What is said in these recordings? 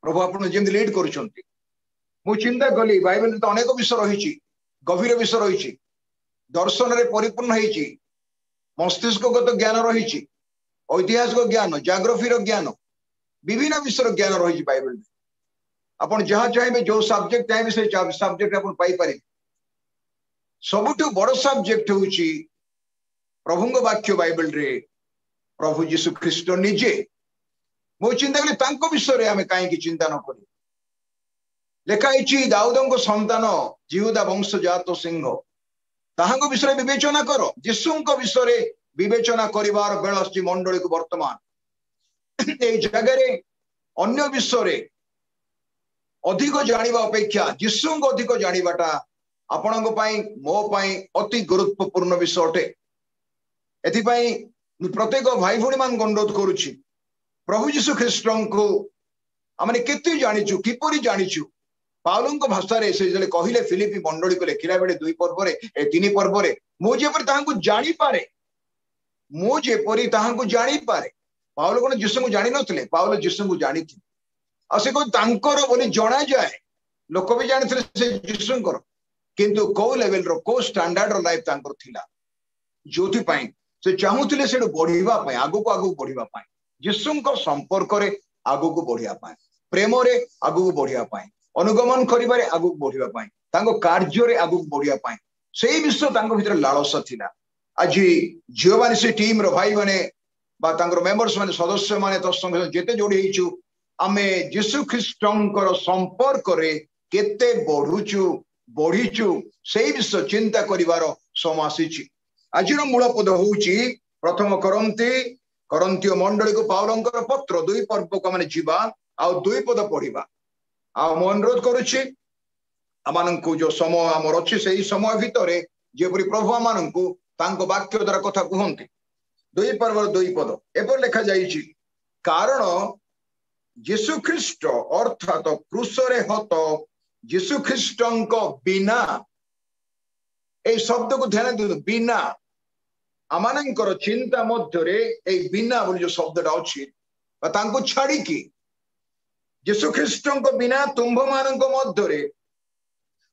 प्रभु आपण जेमती लीड करुछंती मु चिंता कली बाइबल तो अनेक विषय रही गभीर विषय रही दर्शन रे परिपूर्ण होईची मस्तिष्कगत ज्ञान रही ऐतिहासिक ज्ञान ज्योग्राफी ज्ञान विभिन्न विषय ज्ञान रही बाइबल में आपण जहाँ चाहिए जो सब्जेक्ट चाहिए से सब्जेक्ट आपण पाई पारे सबुठु बड़ सब्जेक्ट होउची प्रभुंग वाक्य बाइबल रे प्रभु यीशु ख्रीष्ट निजे मो चिंता कले तांको विषय रे हमें काहे की चिंता न करी लेखाई दाऊदंग संतान जिहुदा वंशजात सिंह ताहांको विषय विवेचना करो यीशुंको विषय विवेचना करिवार बेल आछि मंडली को वर्तमान ए जगह अन्य विषय अधिक जानिबा अपेक्षा यीशुंको अधिक जानिबाटा आपणको पई मो पई अति गुरुत्वपूर्ण विषय अटे एथि पई प्रत्येक भाई भणी मान अनुरोध करूछि प्रभु यीशु ख्रीष्टंको आमने केते जानिछु किपरि जानिछु पाउलंको भाषा रे से जले कहिले फिलिपी मंडली को लेखिला बेले 2 पर्व रे 3 पर्व रे मो जेपरि ताहांको जानि पारे मो जेपरि ताहांको जानि पारे पाउल कोन यीशु को जानि नथिले पाउल यीशु को जानिथि आ से को तांकर बोली जणा जाय लोक भी जानिथिले से यीशुंकर किंतु को लेवल रो को स्टैंडर्ड रो लाइफ तांकर थिला जोथि पई से चाहूथिले सेडो बढ़िबा पई आगु को बढ़िबा पई यीशुंकर संपर्क रे आगु को बढ़िया पई प्रेम रे आगु को बढ़िया पई अनुगमन करिबारे आगु को बढ़िया पई तांको कार्य रे आगु को बढ़िया पई सेही विश्व तांको भीतर लालसा थिला आज जियोवानी से टीम रो भाई माने बा तांकर मेंबर्स माने सदस्य माने तो संग जेते जोडी हेचु आमे यीशु ख्रीष्टंकर संपर्क रे केते बढ़ीचु सेही विषय चिंता करिवार समय आसीछि आज मूल पद होउछि प्रथम करंतियो मंडली को पाउलंकर पत्र 2 पर्व को माने जीवा आ 2 पद पढ़िबा आ मो अनुरोध करूछि आमानंकु जो समय हमर अछि सेही समय भितरे जेपरि प्रभु आमानंकु तांको वाक्य द्वारा कथा कहन्ते 2 पर्व 2 पद एपर लेखा जाईछि कारण यीशु ख्रीष्ट अर्थात क्रूसरे हत यीशु ख्रीष्टंको बिना ए शब्द को ध्यान दियो बिना आमानंकर चिंता मध्यरे ए बिना बोली जो शब्दटा अछि तांको छाड़ी की यीशु ख्रीष्टंको बिना तुम्भ मानंको मध्यरे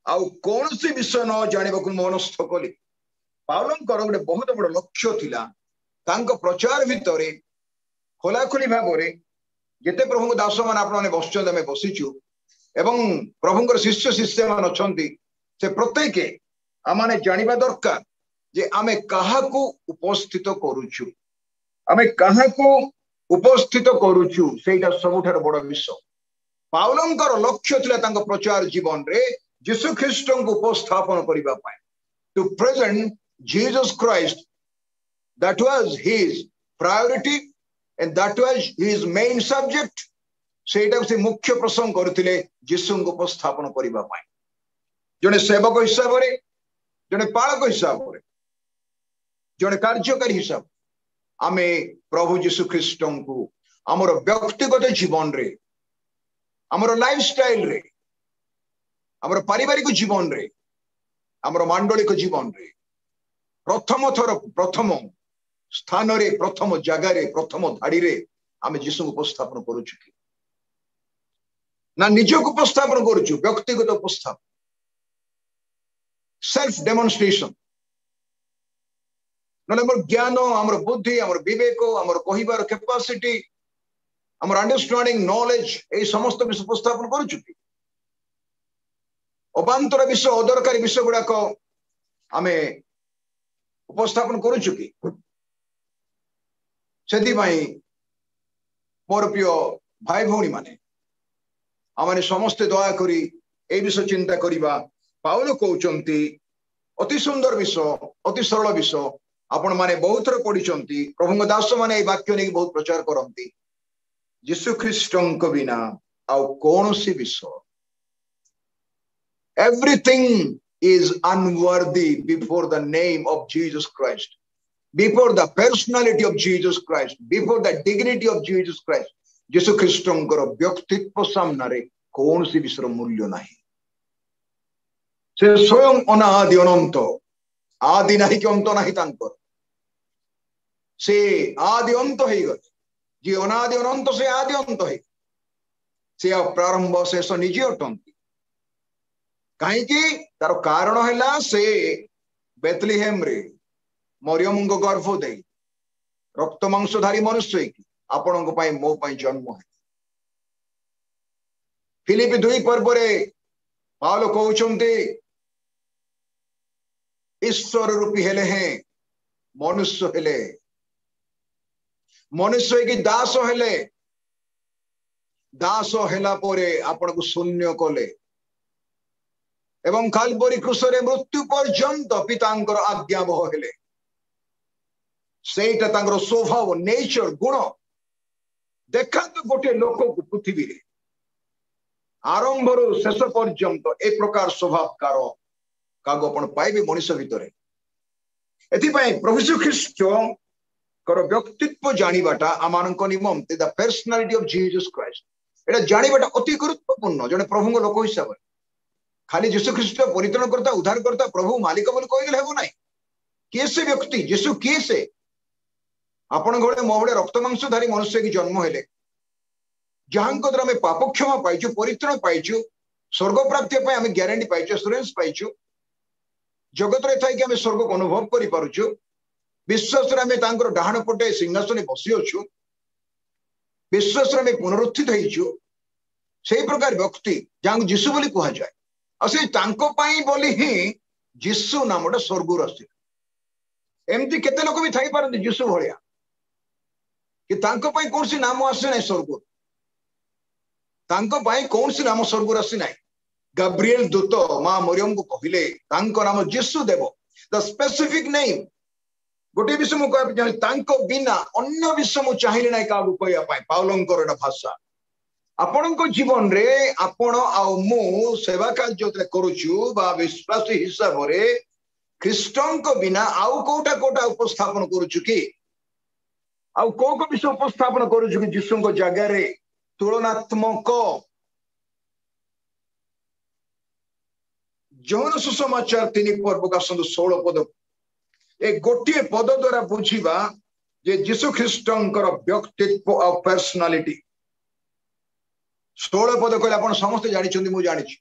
आ कोनसी विषय न जानिबा को मनस्थ कली पाउलंकर गोटे बहुत बड़ लक्ष्य थिला तांको प्रचार भितरे खोलाखोली भाबरे जेते प्रभु दास मान आपण माने बसचंद में बसिचु एवं प्रभुंकर शिष्य शिष्य मान अछंती से प्रत्येक आमाने जानिबा दरकार जे आमे काहाकू उपस्थित करूछु आमे काहाकू उपस्थित करूछु सेटा सबुठार बड़ विषय पाउलंकर लक्ष्य थिला तांको प्रचार जीवन रे यीशु ख्रीष्टंको उपस्थापन करिबा पाए to present Jesus Christ that was his priority and that was his main subject सेटा से मुख्य प्रसंग करथिले यीशु को उपस्थापन करिबा पाए जने सेवक हिसाब रे जने पालक हिसाब रे जने कार्यकारी हिसाब आमे प्रभु यीशु ख्रीष्टन को हमर व्यक्तिगत जीवन रे हमर लाइफस्टाइल रे हमर पारिवारिक जीवन रे हमर मांडलिक जीवन रे प्रथम स्थान रे प्रथम जगह रे प्रथम धाड़ी रे आमे यीशु को उपस्थापन करूछु कि ना निज को उपस्थापन करूछु व्यक्तिगत उपस्थापन सेल्फ डेमोन्स्ट्रेशन नले हमर ज्ञान हमर बुद्धि हमर विवेक हमर कहिबार कैपेसिटी हमर अंडरस्टैंडिंग नॉलेज ए समस्त विषय उपस्थापन करूछु कि अबांतर विषय अदरकारी विषय गुडा को आमे उपस्थापन करूछु कि सेदी भाई मोर प्रिय भाई भौणी माने आमाने समस्त दया करी ए विषय चिंता करिबा पाउल कहउचंती अति सुंदर विषय अति सरल विषय आपण माने बहुत थर पढिचंती प्रभुंग दास माने ए वाक्य ने बहुत प्रचार करंती यीशु ख्रीष्टन को बिना आ कोनोसी विषय everything is unworthy before the name of Jesus Christ, before the personality of Jesus Christ, before the dignity of Jesus Christ. यीशु ख्रीष्टंकर व्यक्तित्व सामने कौन सी विषय मूल्य नहीं से स्वयं अनादि अनंत आदि नहीं कि अंत नहीं तांकर से आदि अंत हो गए जी अनादि अनंत से आदि अंत है से प्रारंभ शेष निजे अटंती कहीं तार कारण है से बेथलेहेम रे मरियम को गर्भ दे रक्त मांसधारी मनुष्य की आपण मो जन्म है। फिलिपी 2 पर्व पाउल कहते ईश्वर रूपी हेले हैं मनुष्य हेले मनुष्य की दास हेले दास हेला परे आपण को शून्य कले एवं काल्वरी क्रूसरे मृत्यु पर्यंत पितांकर आज्ञावह हेले सेटा तांकर स्वभाव नेचर गुण देखा तो गोटे लोक को पृथ्वी रे आरंभ शेष पर्यंत ए प्रकार स्वभावकार कागो आपण पाइबे मनुष्य भितर एथिपाई प्रभु यीशु ख्रीष्ट कर व्यक्तित्व जानिबाटा आमानक निमंते the personality of Jesus Christ एटा जानिबाटा अति गुरुत्वपूर्ण जने प्रभु लोक हिसाब खाली यीशु ख्रीष्ट परित्राण करता उद्धार करता प्रभु मालिक बोली कहले हेबो नाही किए से व्यक्ति यीशु किए से आपण घरे मो भले रक्त मांसधारी मनुष्य की जन्म हेले जहां द्वारा आम पाप क्षमा पाइचु परित्राण पाइचु स्वर्ग प्राप्ति आम ग्यारंटी पाइचु एश्योरेंस पाइचु जगत रे थाई कि आम स्वर्ग को अनुभव करि पारुचु विश्वास रे आम तांकर डाहाण पटे सिंहासन बसी अछु विश्वास रे आम पुनरुत्थित होइचु सेही प्रकार व्यक्ति जहां यीशु बोली कहा जाए आ से तांको पाई बोली ही यीशु नामटा स्वर्ग आसी एमती केते लोक भी थाई पारନ୍ତି यीशु भलिया कि तांको पाई कौन सी नाम आसे नहीं स्वर्ग तांको पाई कौन सी नाम स्वर्ग आसी नहीं गब्रिएल दूत मां मरियम को कहले तांको नाम यीशु देव द स्पेसिफिक नेम गोटे विषय मु कहब जानि तांको बिना अन्य विषय मु चाहिले नाही का कहया पाई पाउलंकर एटा भाषा आपणको जीवन रे आपण आ मु सेवा कार्य करूछु बा विश्वासी हिसाब रे ख्रीष्टन को बिना आउ कोटा कोटा उपस्थापन करूछु कि आउ को विषय उपस्थापन करूछु कि यीशु को जगह रे तुलनात्मक जौन सुसमाचार 3 पर्व का 16 पद ए गोटे पद द्वारा बुझीबा जे यीशु ख्रीष्टंकर व्यक्तित्व और पर्सनालिटी 16 पद कहले आपण समस्त जानि छथि मु जानि छी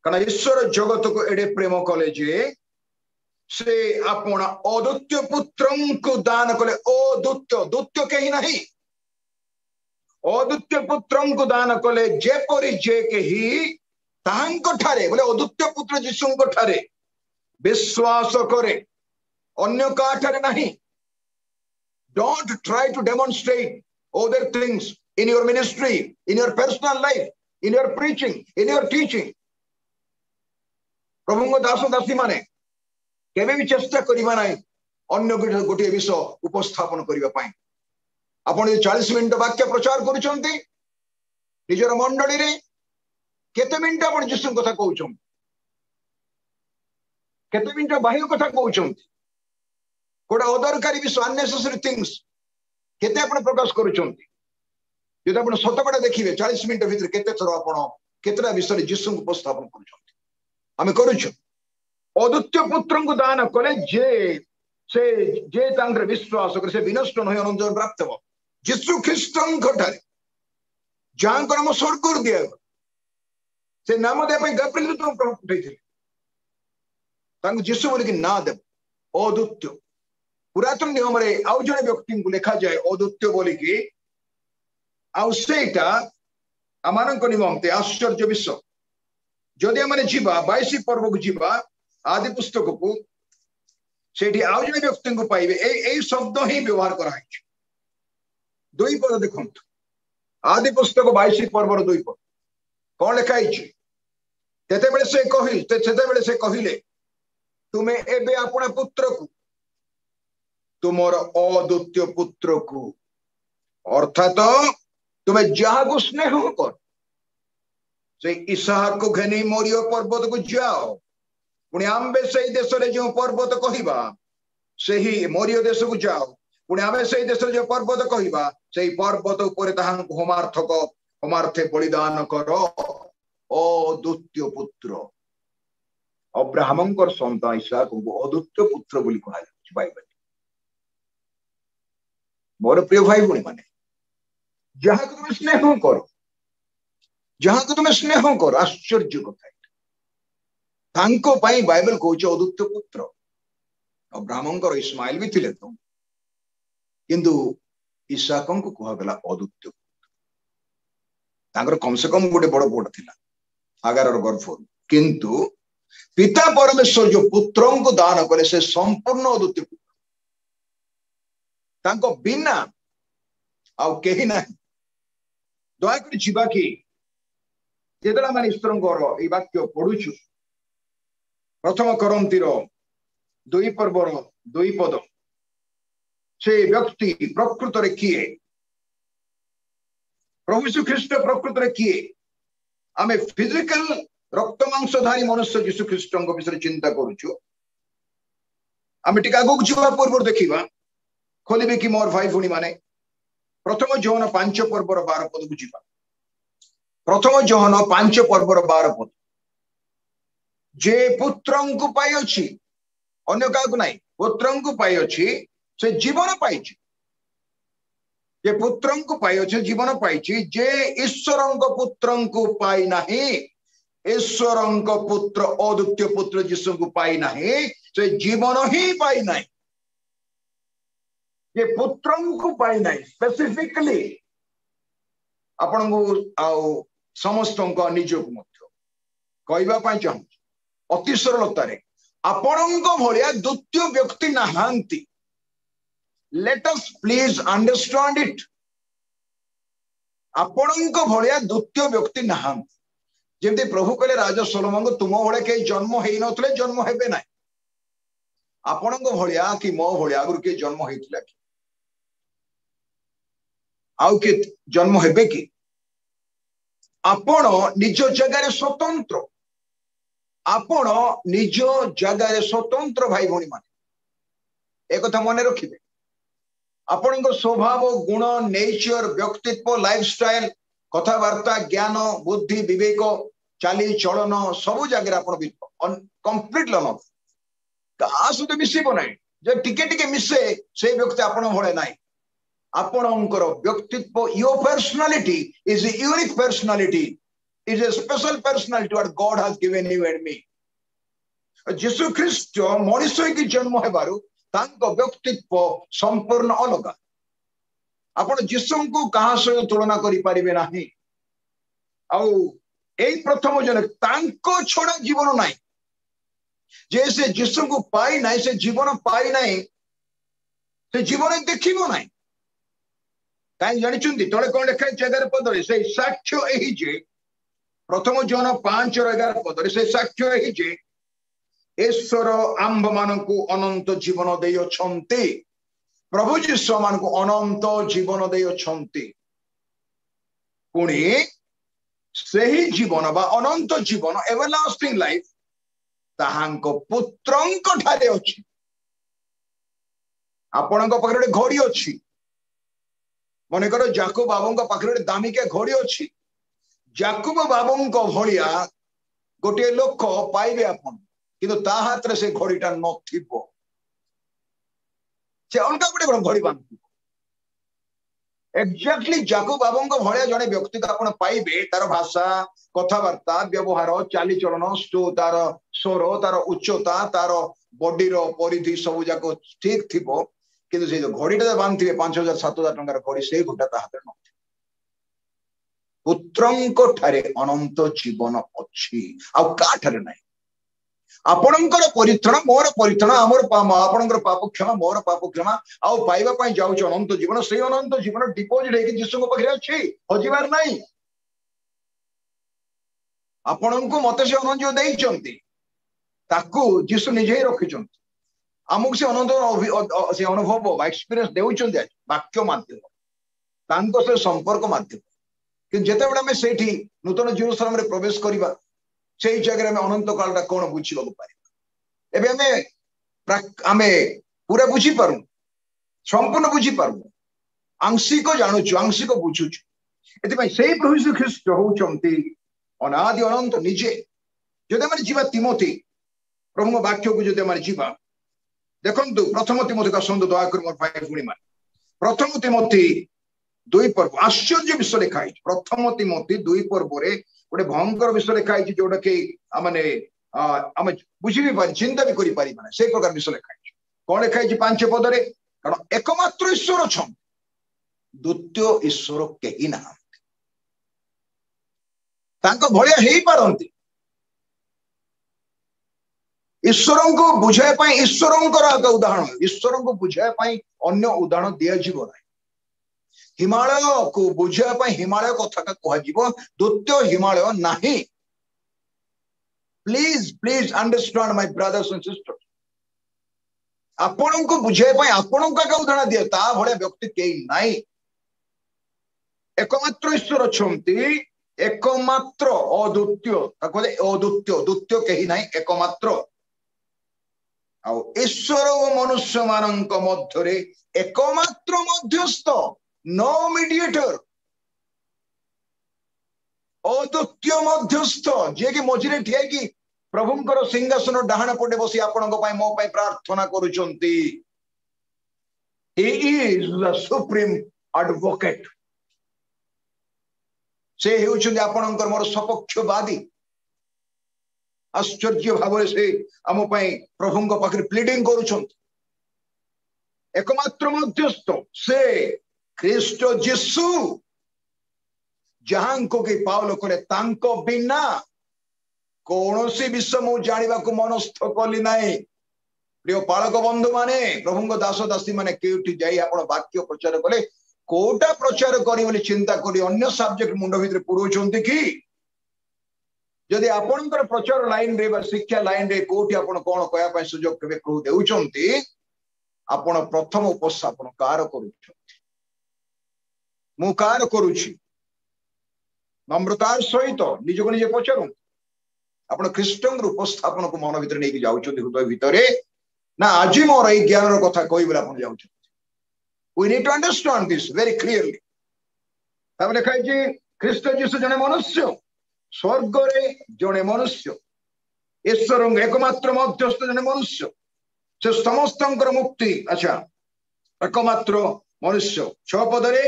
कारण ईश्वर जगत को एडे प्रेम कले जे से आपण अद्वितीय पुत्रं को दान कले अद्वितीय द्वितीय कहीं नहीं अद्वितीय पुत्रं को दान कले जेपरि जे कही तांको ठारे बोले अद्वितीय पुत्र यीशुंको ठारे विश्वास करे अन्य का ठारे नहीं don't try to demonstrate other things in your ministry in your personal life in your preaching in your teaching प्रभु दास दासी माने केबे भी चेष्टा करिबा नाही अन्य गोटे विषय उपस्थापन करिबा पाई आपण 40 मिनिट वाक्य प्रचार करूछंती निजर मंडली रे केते मिनिट आपण यीशु कथा कहउछन केते मिनिट बाह्य कथा कहउछन कोडा अदरकारी विषय अननेसेसरी थिंग्स केते आपण प्रकाश करूछंती जो आप शतकड़ा देखिए 40 मिनट भीतर केते थर आपण केतरा विषय यीशु को उपस्थापन करूछंती आमे करूछु अद्वितीय पुत्र को दान कले जे तांकर विश्वास करे से विनष्ट न होय अनंत जीवन प्राप्त हो यीशु ख्रीष्टन ठारे जहां को नाम स्वर्ग दिया से नाम दे पई गब्रिएल तो प्रभु उठैथिले तांको यीशु बोली कि ना दे अद्वितीय पुरातन नियम रे आउ जने व्यक्ति को लिखा जाए अद्वितीय बोली कि आउ सेटा आमानक निमंते आश्चर्य विषय जदि आमने जीवा 22 पर्व को जीवा आदि पुस्तक को सेठी आउ जने व्यक्ति को पाइबे ए शब्द ही व्यवहार करा है 2 पद देखंतु आदि पुस्तक 22 पर्व 2 पद कोन लिखा है तेते बेले से कहिले तुमे एबे अपना पुत्र को तुमर अद्वितीय पुत्र को अर्थात तुम्हें जहा को स्नेह कर से इसहाक को घेनी मोरियो पर्वत को जाओ पुणी आम्बे से देश जो पर्वत कहवा से ही मोरियो देश को जाओ पुणी आमे से देश जो पर्वत कहवा से पर्वत उपर होमार्थे बलिदान कर अद्वितीय पुत्र अब्राहम सन्तान इसहाक को अद्वितीय पुत्र बोली कहा बाइबल मोर प्रिय भाई भूणी माने जहा तुम स्नेह करो जहां को तुम्हें स्नेह कर आश्चर्य कथा तांको पाई बाइबल कहूछ अद्वितीय पुत्र अब्राहम इस्माइल भी थिले तो किंतु इसहाक को कहगला अद्वितीय पुत्र कम से कम गोटे बड़ पुट थिला आगार गर्भ किंतु पिता परमेश्वर जो पुत्र को दान कले से संपूर्ण अद्वितीय पुत्र तांको बिना आउ कहीं ना दयाक जीवा कि जेतला माने ईश्वर ये वाक्य पढ़ुछु प्रथम करंतिर 2 पर्वर 2 पद से व्यक्ति प्रकृत रे किए प्रभु यीशु ख्रीष्ट प्रकृत रे किए आमे फिजिकल रक्त मांसधारी मनुष्य यीशु ख्रीष्ट विषय चिंता करूछु आमे टिका आगु जीवा पूर्व देखिबा खोलिबे कि मोर भाई भुणी माने प्रथम जोहन 5 पर्वर 12 पद को जीवा प्रथम जोहन 5 पर्वर 12 पद जे पुत्रंकु पाई अछि अन्य काकु नाही पुत्रंकु पाई अछि से जीवन पाइछि जे पुत्रंकु पाई अछि जीवन पाइछि जे ईश्वरंक पुत्रंकु पाई नाही ईश्वरंक पुत्र अद्वितीय पुत्र यीशुंकु पाई नाही से जीवन ही पाई नाही जे पुत्रंकु पाई नाही स्पेसिफिकली आपनकु आउ समस्तंक निजकु मध्य कहबा पई चाहू अति सरलतारे आपणक भलिया द्वितीय व्यक्ति नाहांती let us please understand it आपणक भलिया द्वितीय व्यक्ति नाहांती जेमते प्रभु कहले राजा सोलोमन को तुम भले के जन्म हेई नथले जन्म हेबे ना आपणक भलिया कि मो भलिया गुरु के जन्म हेतिला कि आउ के जन्म हेबे कि आपण निज जगह स्वतंत्र आपण निज जगह स्वतंत्र भाई भणी माने एक कथा मन रखिबे आपण स्वभाव गुण नेचर व्यक्तित्व लाइफस्टाइल कथावार्ता ज्ञान बुद्धि विवेक चाली चलन सब जगह आपण कंप्लीट लन का सहित मिसिबो नाही जे टिके टिके मिसे से व्यक्ति आपण भळे नाही आपणकर व्यक्तित्व your personality is a unique personality is a special personality what God has given you and me. यीशु ख्रीष्ट मनुष्य की जन्म हेबारु तांको व्यक्तित्व संपूर्ण अलग आपण यीशु को कहा सहित तुलना करि परिबे नाही आउ एई प्रथम जन तांको छोड़ा जीवन नाही जे से यीशु को पाई नाही से जीवन पाई नाही से जीवन देखिबो नाही काई जानि चुंदी तळे कोन लेखा जगह पदरे से साक्ष्य एही जे प्रथम जोन 5:11 पदरे से साक्ष्य एही जे ईश्वर आंभ मानकु अनंत जीवन देय छंती प्रभु यीशु मानकु अनंत जीवन देय छंती पुणी सही जीवन बा अनंत जीवन एवरलास्टिंग लाइफ ताहांको पुत्रंक ठारे अछि आपणक पाखरे घड़ी अछि मने करो जाकूब बाबूंक पाखरे दामिका घड़ी अछि जाकूब बाबूंक भलिया गोटे लोक पाइबे आपन किंतु ता हाथ रे से घड़ीटा नथिबो से अलगा गोटे घड़ी बांधि एक्जेक्टली जाकूब बाबूंक भलिया जने व्यक्ति को आपन पाइबे तार भाषा कथावार्ता व्यवहार चाली चलन तार स्वर तार उच्चता तार बॉडी रो परिधि सब जाको ठीक थिबो किंतु से जो घड़ीटा बांधिबे 5000 7000 टंकार घड़ी से घोटा ता हाथ रे न पुत्रंक ठारे अनंत जीवन अच्छी आउ का ठारे नाही आपणकर परित्राण मोर परित्राण आमर आपणकर पाप क्षमा मोर पाप क्षमा आउ पाइबा पई जाउछ अनंत जीवन से अनंत जीवन डिपोजिट हे कि यीशु को पाखरे अछि हजिबार नाही आपणको मते से अनंत जो देइचंती ताकू यीशु निजे ही रखिचंती आमुक से अनंत से अनुभव एक्सपीरियंस देउचंती वाक्य माध्यम तांको से संपर्क माध्यम कि जेते बडा में सेठी नूतन जेरूसलम रे प्रवेश करिबा सेही जगह में अनंत कालटा कोन बुझिबा को पारिबा एबे हमें पूरा बुझी पारु संपूर्ण बुझी पारु आंशिक जानुछु आंशिक बुझुछु एते भाई सेही प्रभु यीशु ख्रीष्ट होउचंती अनादि अनंत निजे जदे माने जीवा तिमोथी प्रभु वाक्य को जदे माने जीवा देखंतु प्रथम तिमोथी का संद दया कर मोर भाई गुणी मान प्रथम तिमोथी दुई पर्व आश्चर्य विषय लिखाई प्रथम तिमोथी 2 पर्व रे गोटे भयंकर विषय लिखाई जोटा कि माने आम बुझी भी पारि चिंता भी करि पारि माने से प्रकार विषय लिखाई कोन लिखाई 5 पद रे कारण एकमात्र ईश्वर छन द्वितीय ईश्वर केही ना तांको भलिया हेई पारंती ईश्वर को बुझाय पाई ईश्वर उदाहरण ईश्वर को बुझाय पाई अन्य उदाहरण दिया जीव ना हिमालय को बुझाय पाई हिमालय कथा का कह जीव द्वितीय हिमालय नाही please please understand my brothers and sisters आपण को बुझाय पाई आपण का उदाहरण दिया ता भले व्यक्ति केही नाही एकमात्र ईश्वर छंती एकमात्र अद्वितीय कहले अद्वितीय द्वितीय केही नाही एकमात्र आ ईश्वर और मनुष्य मानक मध्यरे एकमात्र मध्यस्थ नो मीडिएटर अद्वितीय मध्यस्थ जे कि मझिरे ठिया कि प्रभुंकर सिंहासन डाहाण पटे बसी आपणक पई मो पई प्रार्थना करूचंती he is the supreme advocate से हेउचंदी आपणकर मोर सपक्षवादी आश्चर्य भाव से आम प्रभु पाखे प्लीडिंग करुछंती एकमात्र मध्यस्थ से ख्रीष्ट जीसु जहां को कि पाउल करे तांको बिना कौनसी विषय मु जानिबा को मनस्थ कली नाही प्रिय पालक बंधु माने प्रभु दास दासी माने केउठी जाई आपण वाक्य प्रचार कले कोटा प्रचार करी बोली चिंता करी अन्य सब्जेक्ट मुंड भितर पुरोचंती कि जदि आपणकर प्रचार लाइन रे बा शिक्षा लाइन रे कोठी आपण कोन कहया पय सुजोग केबे कहू देउचंती आपण प्रथम उपस्थापन कार करूछंती मु कार करूछि नम्रतार सहित निजको निजे पचारू आपण ख्रीष्टंग उपस्थापन को मन भितर नेकी जाउचंती हृदय भितरे ना आज मोर ए ज्ञान रो कथा कहि बोला आपण जाउचंती we need to understand this very clearly तब लिखाई जे ख्रीष्ट जीसु जने मनुष्य स्वर्ग रे जने मनुष्य ईश्वर एकमात्र मध्यस्थ जने मनुष्य से समस्तंकर मुक्ति अच्छा एकमात्र मनुष्य 6 पदरे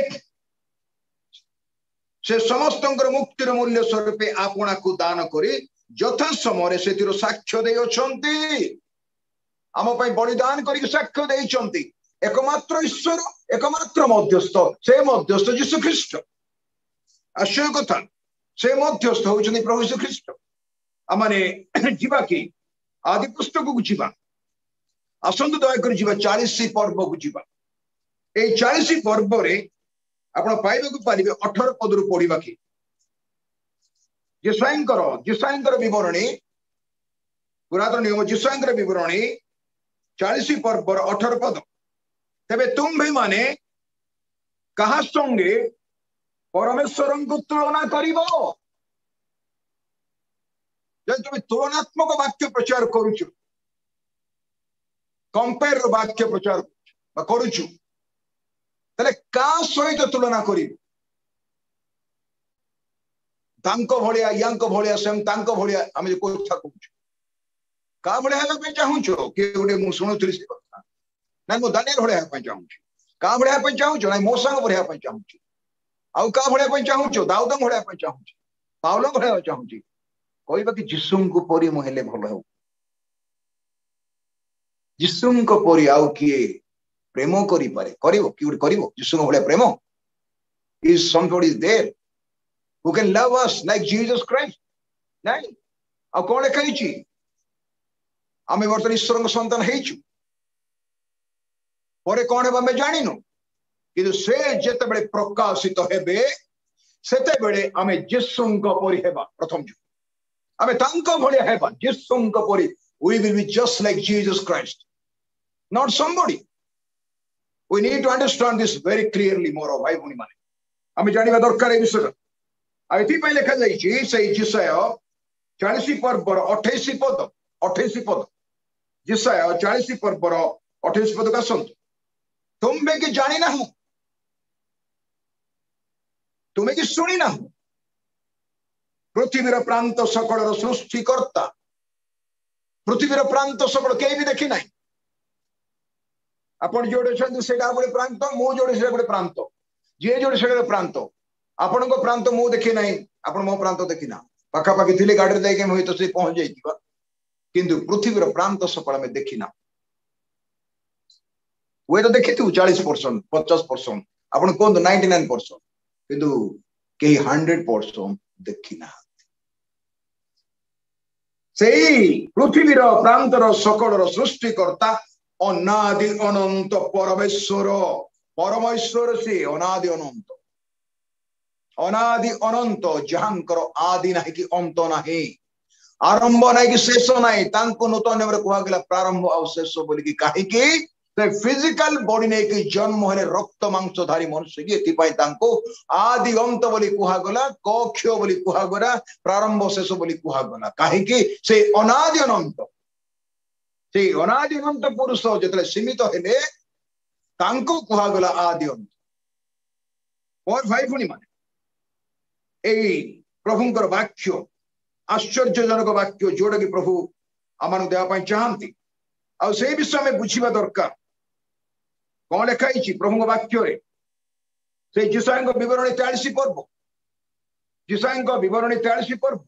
से समस्तंकर मुक्तिर मूल्य स्वरूप आपना को दान करी यथा समय से साक्ष्य दे अछंती आम पई बलिदान करी साक्ष्य देइछंती एकमात्र ईश्वर एकमात्र मध्यस्थ से मध्यस्थ यीशु ख्रीष्ट आश्चर्य कथा से मध्यस्थ होउछनी प्रभु यीशु ख्रीष्ट आमाने जीवा कि आदि पुस्तक को जीवा आसंत दया कर जीवा 40 पर्व को जीवा ए 40 पर्व रे आपण पाइबा को पारिबे 18 पद रु पढिबा कि जिसाइंकर विवरणी पुरातन नियम जिसाइंकर विवरणी 40 पर्व 18 पद तबे तुम भी माने कहा संगे परमेश्वर को तुलना करिबो जब तुम तुलनात्मक वाक्य प्रचार करूछु कंपेयर वाक्य प्रचार करूछु तले का सहित तुलना करिबो तांको भलिया यांको भलिया सेम तांको भलिया आमे कोथा कहूछु का भलिया हेला पे चाहूछु के गुडे मु सुनुथि से कथा ना मु दानियल भलिया पे चाहूछु का भलिया पे चाहूछु ना मो संग भलिया पे चाहूछु आउ का भलिया पे चाहूछु दाऊद भलिया पे चाहूछु पाउल भलिया चाहूछु कहबा कि यीशु को परि मु हेले भलो हो यीशु को परि आउ किए प्रेम करि पारे करिवो कि करिवो यीशु को भलिया प्रेम is somebody there who can love us like Jesus Christ नहीं आ कोन कहिछि आमे वर्तमान ईश्वर को संतान हेइछु परे कोन हेबा मे जानिनु कि से जेते बेले प्रकाशित हेबे सेते बेले आमे यीशु को परि हेबा प्रथम जो आमे तांको भलिया हेबा यीशु को परि we will be just like Jesus Christ not somebody we need to understand this very clearly मोर भाई भनी माने आमे जानिबा दरकार ए विषय आइति पे लिखा जाइछि से जिसाय 40 पर्व 28 पद जिसाय 40 पर्व 28 पद का सुन तुम कि जानी ना हो तुम्हें कि सुनी ना हो पृथ्वीर प्रांत सकल सृष्टिकर्ता पृथ्वीर प्रांत सकल के भी देखी ना आपण जोड़े छन सेटा गोटे प्रांत मो जोड़े सेटा गोटे प्रांत जे जोड़े से प्रांत आपण प्रांत मु देखी ना आपण मो प्रांत देखी ना पाखापाखि थे गाड़ी जाए हुए तो से पहुंच जाइए किंतु पृथ्वीर प्रांत सकाल में देखी ना हुए तो देखी 40% 50% आपण कहतु 99% किंतु कहीं 100% देखी ना पृथ्वीर प्रांतर सकल सृष्टिकर्ता अनादि अनंत परमेश्वर परमेश्वर से अनादि अनंत जहांकर आदि ना कि अंत ना आरंभ ना कि शेष ना नूतन कहला प्रारंभ आ शेष बोलिकी कहीं फिजिकल बॉडी नहीं कि जन्म हेले रक्त मांसधारी मनुष्य की आदि अंत बोली कहगला कक्ष बोली कहगला प्रारंभ शेष बोली कहगला कहीं से अनादि अनंत पुरुष जो सीमित हेले कहगला आदि अंत और भाई भूणी माने प्रभुंकर वाक्य आश्चर्यजनक वाक्य जोड़ा कि प्रभु आम देवाई चाहती आ से विषय में बुझा दरकार कौन लिखाई प्रभु वाक्य से जिसाई बरणी 43 पर्व जिसाई बरणी 43 पर्व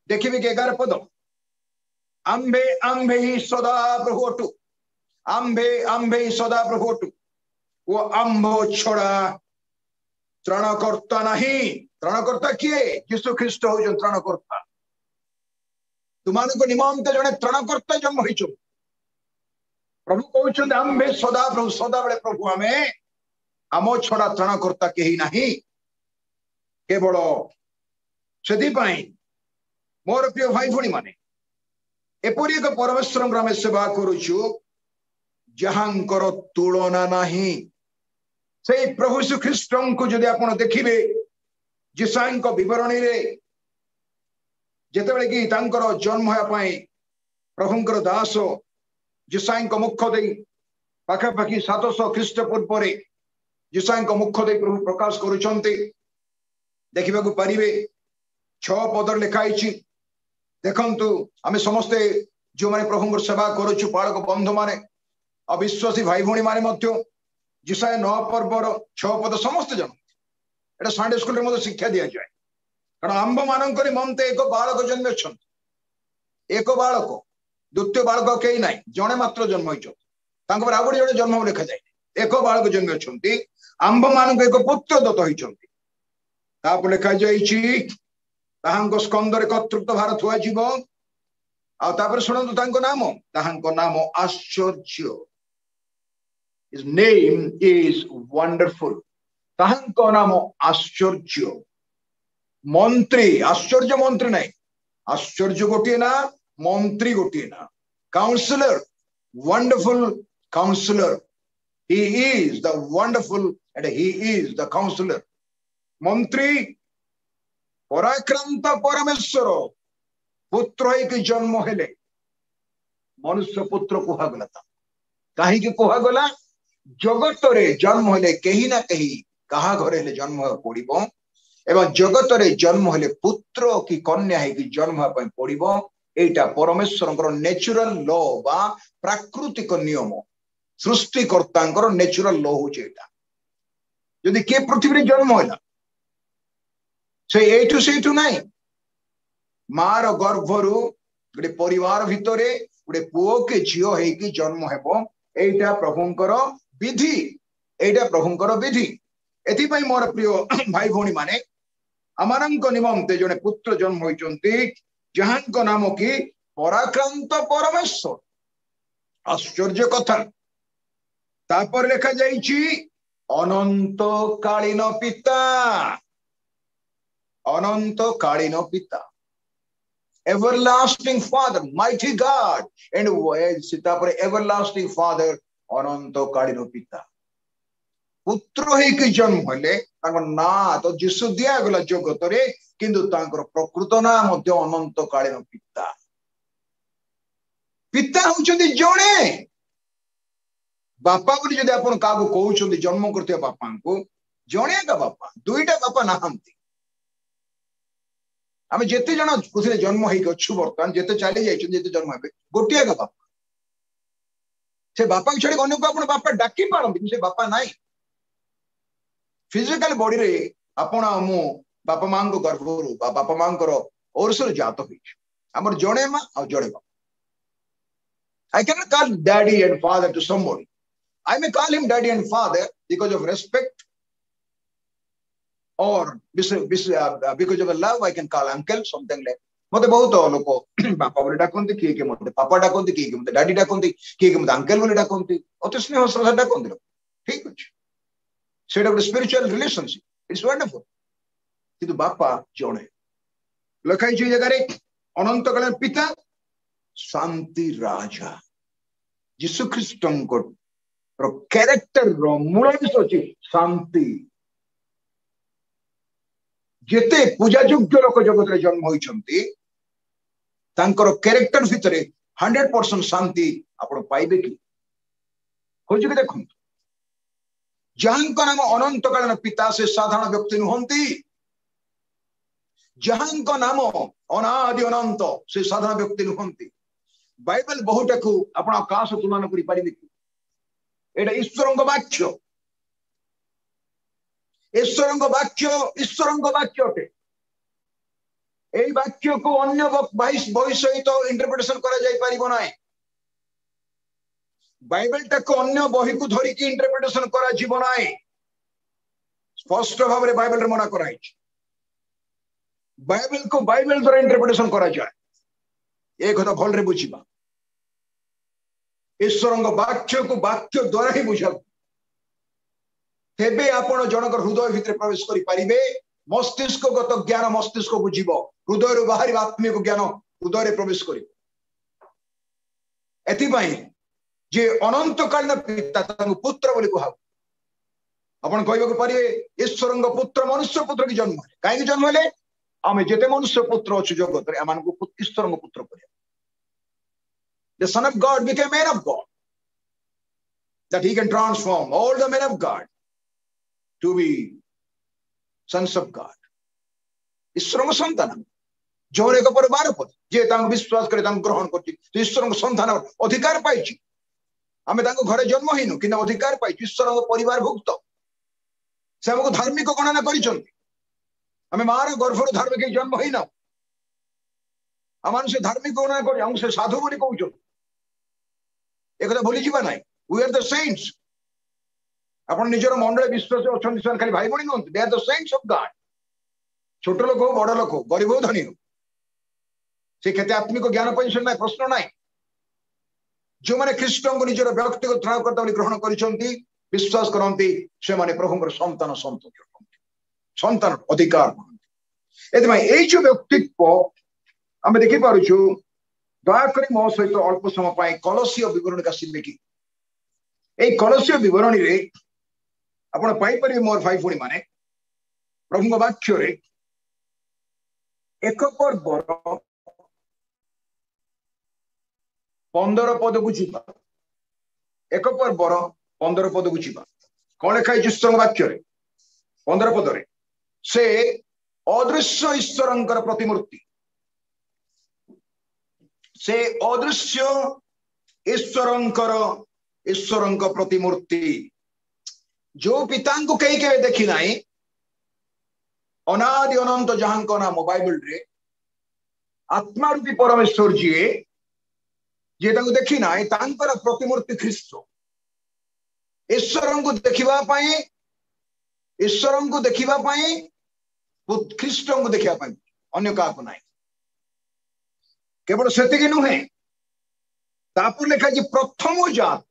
देखिए कि 11 पद आंबे आंबे ही सदा प्रभु अटु आंबे आंबे ही सदा प्रभु अटु वो आंब छड़ा त्राणकर्ता नहीं त्राणकर्ता किए यीशु ख्रीष्ट हो त्राणकर्ता तुम निमंते जड़े त्राणकर्ता जन्म हो प्रभु कहते आंबे सदा प्रभु सदा बेले प्रभु आम आम छड़ा त्राणकर्ता कहीं नहीं केवल से मोर प्रिय भाई भूणी माने एपरी एक परमेश्वर आम सेवा करुचु जहांकर तुलना नहीं से प्रभु श्री ख्रीष्ट को जदि आप देखिए जिसाई बरणी रे जिते कि जन्म होगापाई प्रभुंकर दास जिसाई मुख दे पाखापाखि 700 ख्रीष्टपूर्व जिसाई मुख दे प्रभु प्रकाश करुचंती देखा पारे 6 पद लिखाई देखंतु आम समस्ते जो मैंने प्रभु सेवा करुचु बालक बंधु माने अविश्वासी भाई भौणी माने जिसाई 9 पर्वर 6 पद समस्त जन एटा संडे स्कूल में शिक्षा दि जाए कारण आंब मानक निमंते एक बालक जन्म एक बालक द्वितीय बालक कई ना जड़े मात्र जन्म होते आउ गए जन्म लिखा जाए एक बालक जन्म अच्छा आंब मानक एक पुत्र दत्त होती लिखा जाइए स्कंदर कर्तृत्व भार थुआव आपर शुणु नाम आश्चर्य His name is wonderful. ताहांको नाम आश्चर्य मंत्री आश्चर्य मंत्री नहीं आश्चर्य गोटे ना मंत्री गोटे ना counsellor wonderful counsellor he is the wonderful and he is the counselor मंत्री पराक्रांत परमेश्वर पुत्र ही जन्म हेले मनुष्य पुत्र कहगला कहीं कहगला जगत रे जन्म हेले कहीं ना कहीं कहा घरे हेले जन्म पड़ो एवं जगत रे जन्म हेले पुत्र कि कन्या है कि जन्म पड़ो एटा परमेश्वर नेचुरल लॉ बा प्राकृतिक नियम सृष्टिकर्ता नेचुरल लॉ हो जदि किए पृथ्वी जन्म है से एठू सेठू नहीं मार गर्भरु गोटे परिवार भितर गोटे पुओ के झील है जन्म हेबो एटा प्रभुंकर विधि एटा प्रभुंकर विधि एथिपाई मोर प्रिय भाई भौणी माने आमानंक निमंते जने पुत्र जन्म होइचंती जहांक नाम कि पराक्रांत परमेश्वर आश्चर्य कथा तापर लिखा जाइछि अनंत कालीन पिता everlasting father mighty God and तापर everlasting father अनंत कालीन पिता पुत्र ही जन्म हेले ना तो जीशु दिया गला जगत रे किंतु प्रकृत ना अनंत कालीन पिता पिता होचंदी जणे बापा बोली जदि आपण कागो कहउछंदी जन्म करते बापा को जणे का बापा दुईटा बापा नाहंती आम जिते जन पृथ्वी जन्म होछु बर्तमान जिते चली जाते जन्म हे गोटे का बापा से बापा छाड़ी अन्य को आप बापा डाकी पारती से बापा नाई फिजिकल बॉडी रे आपण मु बापा मां को गर्भरू बापा मां को ओरसर जात होई हमर जणे मा आ जणे बा I cannot call daddy and father to somebody. I may call him daddy and father because of respect or because of a love. I can call uncle something like मते बहुत लोक बापा बोले डाकंती किए के मते पापा डाकंती किए के मते डैडी डाकंती किए के मते अंकल बोले डाकंती अति स्नेह श्रद्धा डाकंती ठीक अछि सेटा एक स्पिरिचुअल रिलेशनशिप इट्स वंडरफुल किंतु बापा जणे लखाई छै जगह रे अनंत काल पिता शांति राजा यीशु ख्रीष्टन को कैरेक्टर रो मूल विषय अछि शांति जेते पूजा योग्य लोक जगत रे जन्म होइछंती तांकर कैरेक्टर भितरे 100% शांति आपण पाइबे कि खोज के देखो जहां नाम अनंत कालीन पिता से साधारण व्यक्ति नुहंती जहां नाम अनादि अनंत से साधारण व्यक्ति नुहंती बाइबल बहुटा को आपण आकाश तुलना करि पारिबे कि एटा ईश्वरंग वाक्य ईश्वरंग वाक्य अटे एई वाक्य को अन्य बहि सहित इंटरप्रिटेशन करा जाय परिबो नाही बाइबल टा को अन्य बहि को धरि कि इंटरप्रिटेशन करा जीवो नाही स्पष्ट भाव रे बाइबल रे मना कराई बाइबल को बाइबल द्वारा इंटरप्रिटेशन करा जाय ए कथा भल रे बुझिबा ईश्वरंग वाक्य को वाक्य द्वारा ही बुझा तेबे आपण जनक हृदय भितर प्रवेश करि परिबे मस्तिष्कगत ज्ञान मस्तिष्क बुझिबो हृदय रो बाहरी आत्मिक ज्ञान हृदय रे प्रवेश करिबो एथि पई जे अनंत कालीन पिता तांको पुत्र बोली कहब आपण कहबो परिबे ईश्वरंग पुत्र मनुष्य पुत्र की जन्म काहे जन्म हले आमे जेते मनुष्य पुत्र अछि जगत रे आमान को ईश्वरंग पुत्र करिया the son of God became man of God that he can transform all the men of God to be sons of God ईश्वर संतान जोर एक पर 12 पद जे तांको विश्वास करे तांको ग्रहण करछि तो ईश्वर संतान अधिकार पाइछि आमे तांको घरे जन्म हिनु किना अधिकार पाइछि ईश्वर परिवार भुक्त से हमको धार्मिक गणना करिछन्ति आमे मार गर्भर धार्मिक जन्म हिना आमान से धार्मिक गणना करि हम से साधु बोली कहउछ एक कथा भूली जीवा नाही वी आर द सेंट्स आपण निजर मंडल विश्वास अछन्ति सन खाली भाई बणी नहंति they are the saints of God छोट लोक हो बड़ लोक गरीब हो धनी हो से केते आत्मिक ज्ञान पैसा ना प्रश्न नाही जो माने ख्रीष्टन को निजर व्यक्तिगत त्राणकर्ता बोली ग्रहण करिसंती विश्वास करंती से माने प्रभुଙ୍କର संतान संतोष संतान अधिकार एते माने एई जो व्यक्तित्व हम देखि पारुछु दयाकरी मो सहित अल्प समय पाए कलसीय विवरण का सिद्ध की ए कलसीय विवरणी रे आपण पाई परिबे मोर भाई भणी माने प्रभु वाक्य रे एक पर्वर 15 पद को जीवा एक पर्वर 15 पद को जीवा कोन लिखाई ईश्वर वाक्य रे 15 पद रे से अदृश्य ईश्वरंकर प्रतिमूर्ति से अदृश्य ईश्वरंक प्रतिमूर्ति जो पिता को कई के देखी नाही अनादि अनंत जहां को नाम बाइबल रे आत्मा रूपी परमेश्वर जी जे तांको देखी नाही तांकर प्रतिमूर्ति ख्रीष्ट ईश्वरंको देखिबा पई ख्रीष्टंको देखिबा पई अन्य का को नाही केवल सेतिकी नुहे तापर लेखा जी प्रथम जात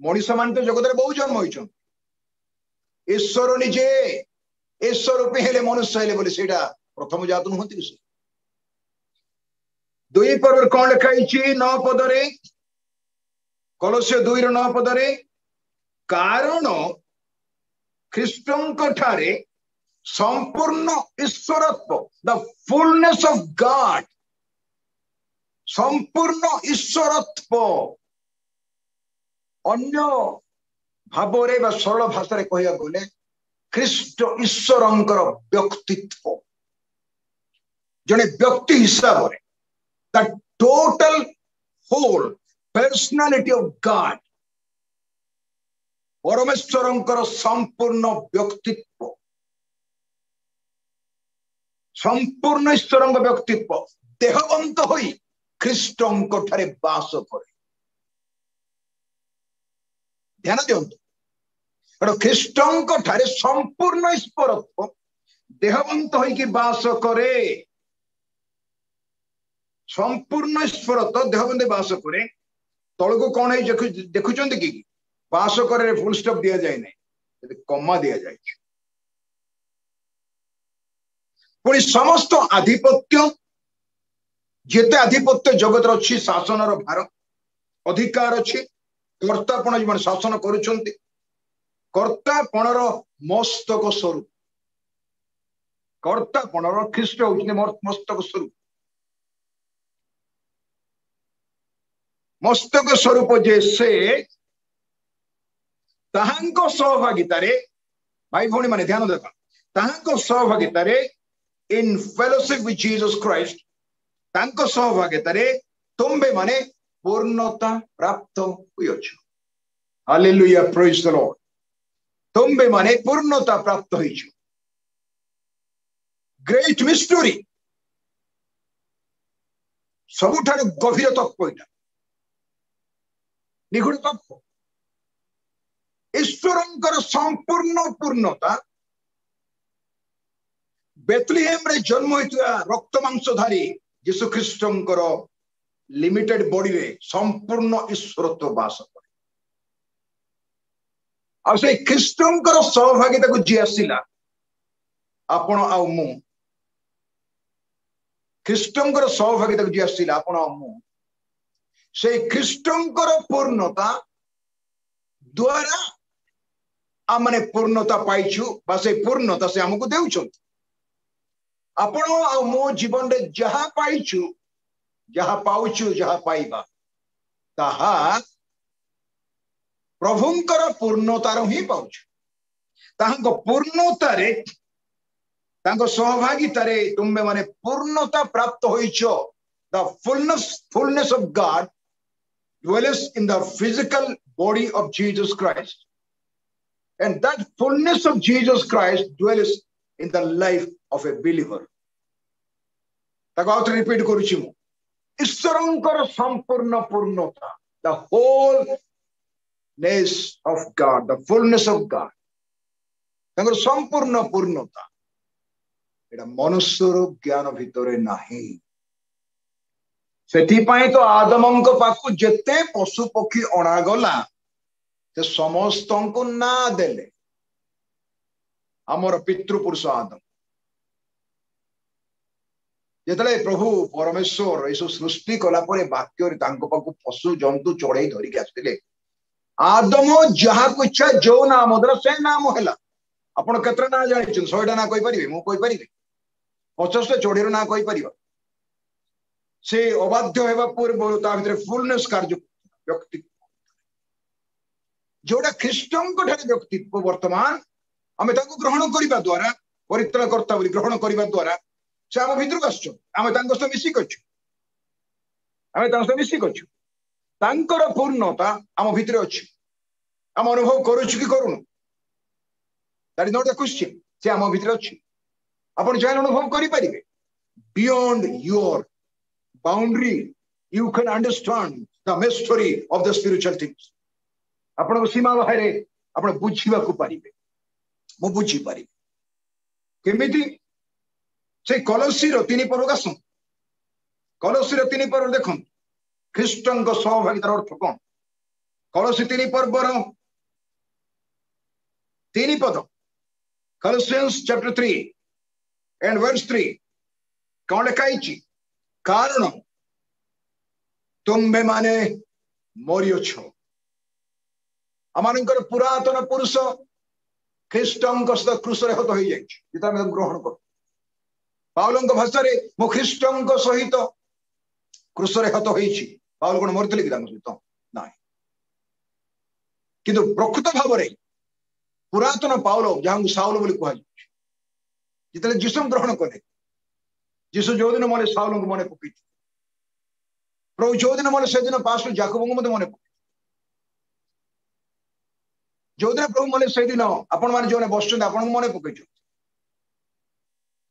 मनीष मान तो जगत बहुत जन्म होइछन ईश्वर निजे ईश्वर रूपी हेले मनुष्य हेले बोली सेटा प्रथम जात नुहंती कि दुई पर्व कौन लिखाई 9 पद रे कलस्य 2 9 पद रे कारण ख्रीष्टंक ठारे संपूर्ण ईश्वरत्व द फुलनेस ऑफ गॉड संपूर्ण ईश्वरत्व अन्य भाव रे बा सरल भाषा रे कहिया बोले ख्रीष्ट ईश्वरंकर व्यक्तित्व जने व्यक्ति हिसाब रे the total whole personality of God परमेश्वरंकर संपूर्ण व्यक्तित्व संपूर्ण ईश्वरंक व्यक्तित्व देहवंत होई ख्रीष्टंक ठारे वास करे ध्यान दियंतु ख्रीष्टंक ठारे संपूर्ण ईश्वरत्व देहवंत होई कि वास करे संपूर्ण ईश्वरत्व देहवंत वास करे तळको कोन है देखुचंती कि वास करे फुल स्टॉप दिया जाए नहीं कमा दिया जाए पुणी समस्त आधिपत्य जेते आधिपत्य जगत अच्छी शासन भार अधिकार अच्छी कर्तापण जो शासन करुछंती कर्तापणर मस्तक स्वरूप कर्तापणर ख्रीष्ट होउछने मस्तक स्वरूप मस्तक स्वरूप जे से ताहांको सहभागितारे भाई भौणी माने ध्यान देता ताहांको सहभागितारे इन फेलोशिप विथ जीसस क्राइस्ट तांको सहभागितारे तुम्बे माने पूर्णता प्राप्त होइछ हालेलुया प्रेज द लॉर्ड तुम्बे माने पूर्णता प्राप्त होइछ ग्रेट मिस्टरी सबुठार गभीर तत्व एटा निगूढ़ तत्व ईश्वरंकर संपूर्ण पूर्णता बेथलेहेम रे जन्म होइतुआ रक्त मांसधारी यीशु ख्रीष्टंकर लिमिटेड बॉडी रे संपूर्ण ईश्वरत्व वास करे आ से ख्रीष्टंकर सहभागिता को जी आसिला आपण आ मु ख्रीष्टंकर सहभागिता को जी आसिला आपण आ मु से ख्रीष्टंकर पूर्णता द्वारा आमने पूर्णता पाइछु बा से पूर्णता से हमको देउछन आपण आ मो जीवन रे जहा पाइछु जहा पाउछु जहा पाइबा ताहा प्रभुंकर पूर्णता रो ही पाउछु ताहांको पूर्णता रे तांको सहभागिता रे तुमे माने पूर्णता प्राप्त होइछो the fullness of God dwells in the physical body of Jesus Christ and that fullness of Jesus Christ dwells in the life of a believer ताको आउट रिपीट करूछि मु ईश्वरंकर संपूर्ण पूर्णता the wholeness of God the fullness of God तांकर संपूर्ण पूर्णता एटा मनुष्यर ज्ञान भितरे नाही सेथिपाई तो आदमंक पाखु जेते पशु पक्षी अणागला से समस्त को ना देले आमर पितृपुरुष आदम जेतले प्रभु परमेश्वर यीशु सृष्टि कला परे वाक्य तांको पाखु पशु जंतु चढ़ई धरिक आसतिले आदम जहा को इच्छा जो नाम दरा से नाम हैला आपण केतरा ना जानि 100 टा ना कहि परिबे मु कहि परिबे 50 टा चढ़ीर ना कहि परिबा से अबाध्य हेबा पूर्व ता भितर फुलनेस कार्य व्यक्तित्व जोड़ा ख्रीष्टंक ठारे व्यक्तित्व वर्तमान आमे ताको ग्रहण करिबा द्वारा परित्याग करता बोली ग्रहण करिबा द्वारा से आम भितर आसछु आमे तांको सह मिसी करछु आमे तांको सह मिसी करछु तांकर पूर्णता आम भितर अछि आम अनुभव करूछु कि करूनु that is not a question से आम भितर अछि आपण जाय अनुभव करि परिबे beyond your boundary you can understand the mystery of the spiritual things आपण सीमा बाहर आपण बुझिबा को परिबे मो बुझी पारि केमिति से कलसी रो 3 पर गासम कलसी रो 3 पर देखम ख्रीष्टन को सहभागितार अर्थ कोन कलसी 3 पर्वर 3 पद Colossians chapter 3 and verse 3 कोन लिखाइछि कारण तुम्बे माने मरियोछ अमानकर पुरातन पुरुष ख्रीष्टंक सहित क्रूस रे हत होई जाइछ जेता हम ग्रहण कर पाउलंक भाषा रे मो ख्रीष्टंक सहित क्रूस रे हत होईछि पाउल कोन मरथिले कि तांक सहित नाही किंतु प्रकृत भाव रे पुरातन पाउल जहां साउल बोली कहै जेतले जिसु ग्रहण करे जिसु जो दिन मने साउल को मने पकई प्रभु जो दिन मने से दिन पास्टर जाकब को मते मने जो दिन प्रभु मले से दिन आपण माने जो बस आपन मन पकई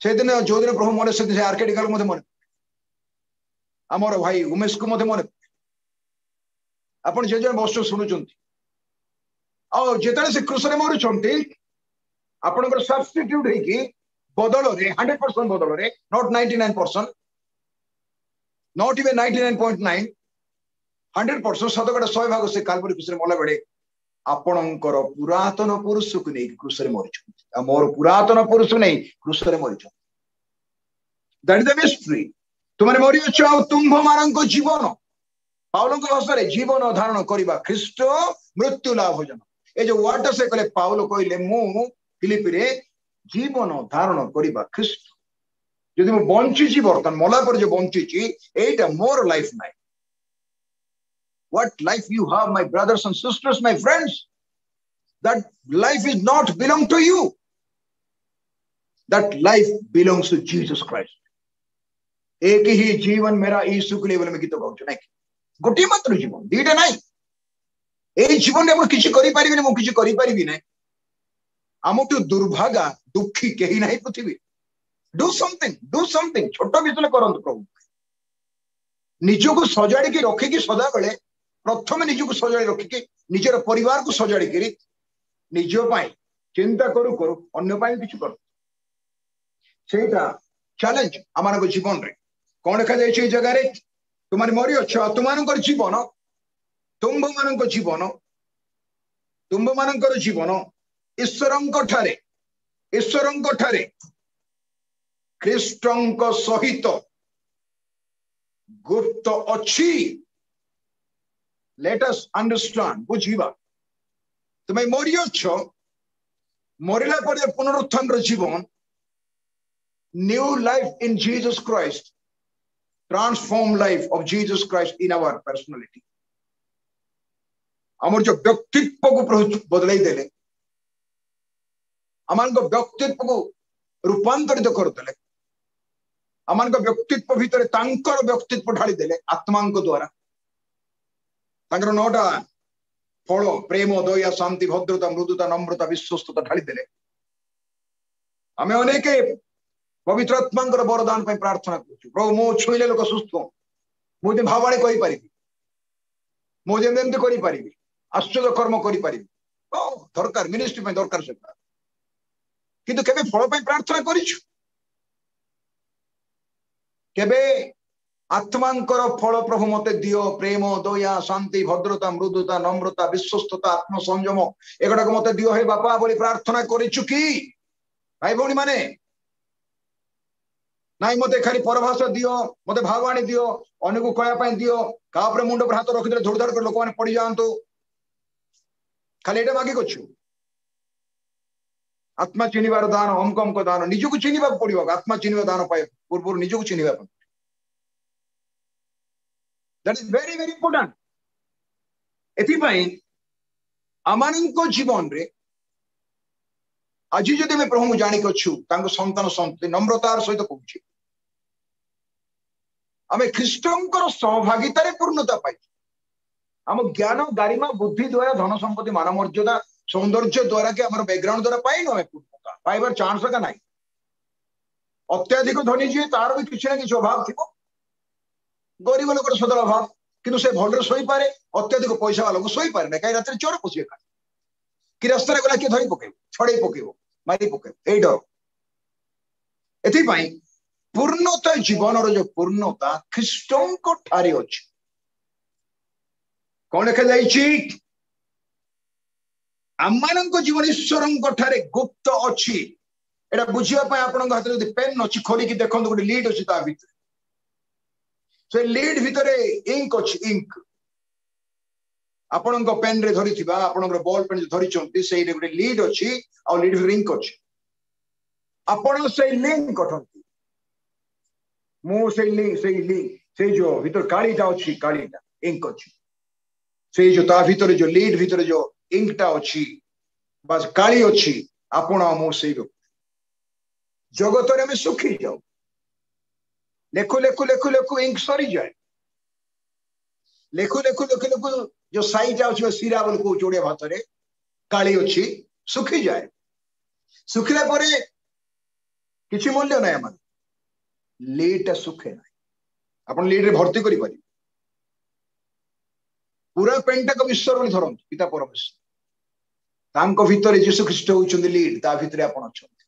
से दिन जो दिन प्रभु मले से दिन आर्केडिकल मते मन आमर भाई उमेश को मते मन आपण जे जे बस सुनुचंती आ जेतले से क्रूस रे मरुचंती आपनकर सब्स्टिट्यूट है कि बदल रे 100% बदल रे नॉट 99% नॉट इवन 99.9 100% शतकड़ा 100 भाग से काल्वरी क्रूस रे मला बेले आपणकर पुरातन पुरुष को नहीं क्रूस रे मरिचंती मोर पुरातन पुरुष नहीं क्रूस रे मरिचंती दैट इज द मिस्ट्री तुमने मरि अछो तुम्भ मानक जीवन पाउलଙ୍କ भाषाରେ जीवन धारण करबा ख्रीष्ट मृत्यु लाभ भोजन ए जो वर्ड से कहले पाउल कहले मु फिलिपी रे जीवन धारण करबा ख्रीष्ट यदि मु बंची छी वर्तमान मला पर जो बंची छी एटा मोर लाइफ नाइ what life you have my brothers and sisters my friends that life is not belong to you that life belongs to Jesus Christ एक ही जीवन मेरा यीशु के लिए बोले मैं गीत गाउँ नहीं गोटे मात्र जीवन दीटा नाई ए जीवन में किसी करि परिबिनी मु किसी करि परिबि नै आमटु दुर्भागा दुखी केही नाही पृथ्वी डू समथिंग छोट विषय करंतु प्रभु निजो को सजाड़ी के रखी की सदा बेले प्रथम निजो को सजाड़ी रखी की निजर परिवार को सजाड़ी करी निजो पाई चिंता करू करू अन्य पाई किछु करू सेटा चैलेंज आमानको जीवन रे कोन लिखा जाय छै जगह रे तुमाने मरि अछो तुमानकर जीवन तुम्भ मानकर जीवन ईश्वरंक ठारे ख्रीष्टंक सहित गुप्त अच्छी लेट अस अंडरस्टैंड बुझीबा तुम मरि अछो मरिला पर पुनरुत्थान जीवन new life in Jesus Christ transform life of Jesus Christ in our personality हमर जो व्यक्तित्व को बदलाई देले अमान को व्यक्तित्व को रूपांतरित कर देले अमान को व्यक्तित्व भीतर तांकर व्यक्तित्व ढाली देले आत्मांक द्वारा तांकर नोटा फल प्रेम दया शांति भद्रता मृदुता नम्रता विश्वस्तता ढाली देले हमें अनेक पवित्र आत्मांकर वरदान पे प्रार्थना करूछु प्रभु मो छुइले लोक सुस्थ मुझे भावाणी कहि परिबि मुझे एमती करि परिबि आश्चर्य कर्म करि परिबि दरकार मिनिस्ट्री पे दरकार से किंतु केबे फल पे प्रार्थना करिछु केबे आत्मांकर फल प्रभु मते दियो प्रेम दया शांति भद्रता मृदुता नम्रता विश्वस्तता आत्म संयम एगडा को मते दियो हे बापा बोली प्रार्थना करिछु की भाई भौणी माने नाई मते खाली परभाषा दियो मते भावाणी दियो अन्य को कहया दियो कापर मुंड पर हाथ रखिदे धुड़धाड़ कर लोक माने पड़ी जांतो खाली एटा मागी कछु आत्मा चिनिबार दान हमकम को दान निजु को चिनिबा पड़िबो आत्मा चिनिबा दान पाए पूर्व निजु को चिनिबा that is very very important एथि पई अमाननको जीवन रे आज जदि मैं प्रभु जानी कछु तांको संतान संतति नम्रतार सहित कहूछि आमे ख्रीष्टंकर सहभागितारे पूर्णता पाई आम ज्ञान गारिमा बुद्धि द्वारा धन संपत्ति मान मर्यादा सौंदर्य द्वारा के हमर बैकग्राउंड द्वारा पाई न पूर्णता पाइबार चांस का नाही अत्याधिक धनी जी तार भी किछि ना किछि अभाव थिबो गरीब लोकर सदर अभाव किंतु से भलरे सोई पारे अत्याधिक पैसा वाला को सोई पारे ना कई रात चोर पसिए का कि रास्ता रे गला के धरी पके छड़े पकेबो मारी पके ए डर एथि पई पूर्णता जीवन जो पूर्णता ख्रीष्टों को ठारे अछि कोन लिखा जाइछि आमानक जीवन ईश्वरंक ठारे गुप्त अछि एटा बुझिया पय आपन हाथ जदि पेन अछि खोली कि देखन गोटे लीड अछि ता भीतर से लीड भीतर इंक अछि इंक आपन पेन रे धरी थिबा आपन बॉल पेन धरी चंती से गोटे लीड अछि आ लीड रिंक अछि आपन से लिंक कठंती मो से लिंक से जो भीतर कालीटा अछि कालीटा इंक अछि से जो ता भीतर जो लीड भीतर जो इंकटा अछि बस काली अछि आपन मो से जगत रे में सुखी जाओ लेखु लेखु लेखु लेखु इंक सरी जाए लेखु लेखु लेखु लेखु जो साइट अछि सिरा बोल को जोड़े भात रे काली अच्छी सुखी जाए सुखिला परे किसी मूल्य ना आम लीटा सुखे ना अपन लीड रे भर्ती करि पारि पूरा पेंटा को विश्वर बोली धरंतु पिता परमेश्वर तांको भितरे यीशु ख्रीष्ट होउछन्ती लीड ता भितरे आपण अछन्ती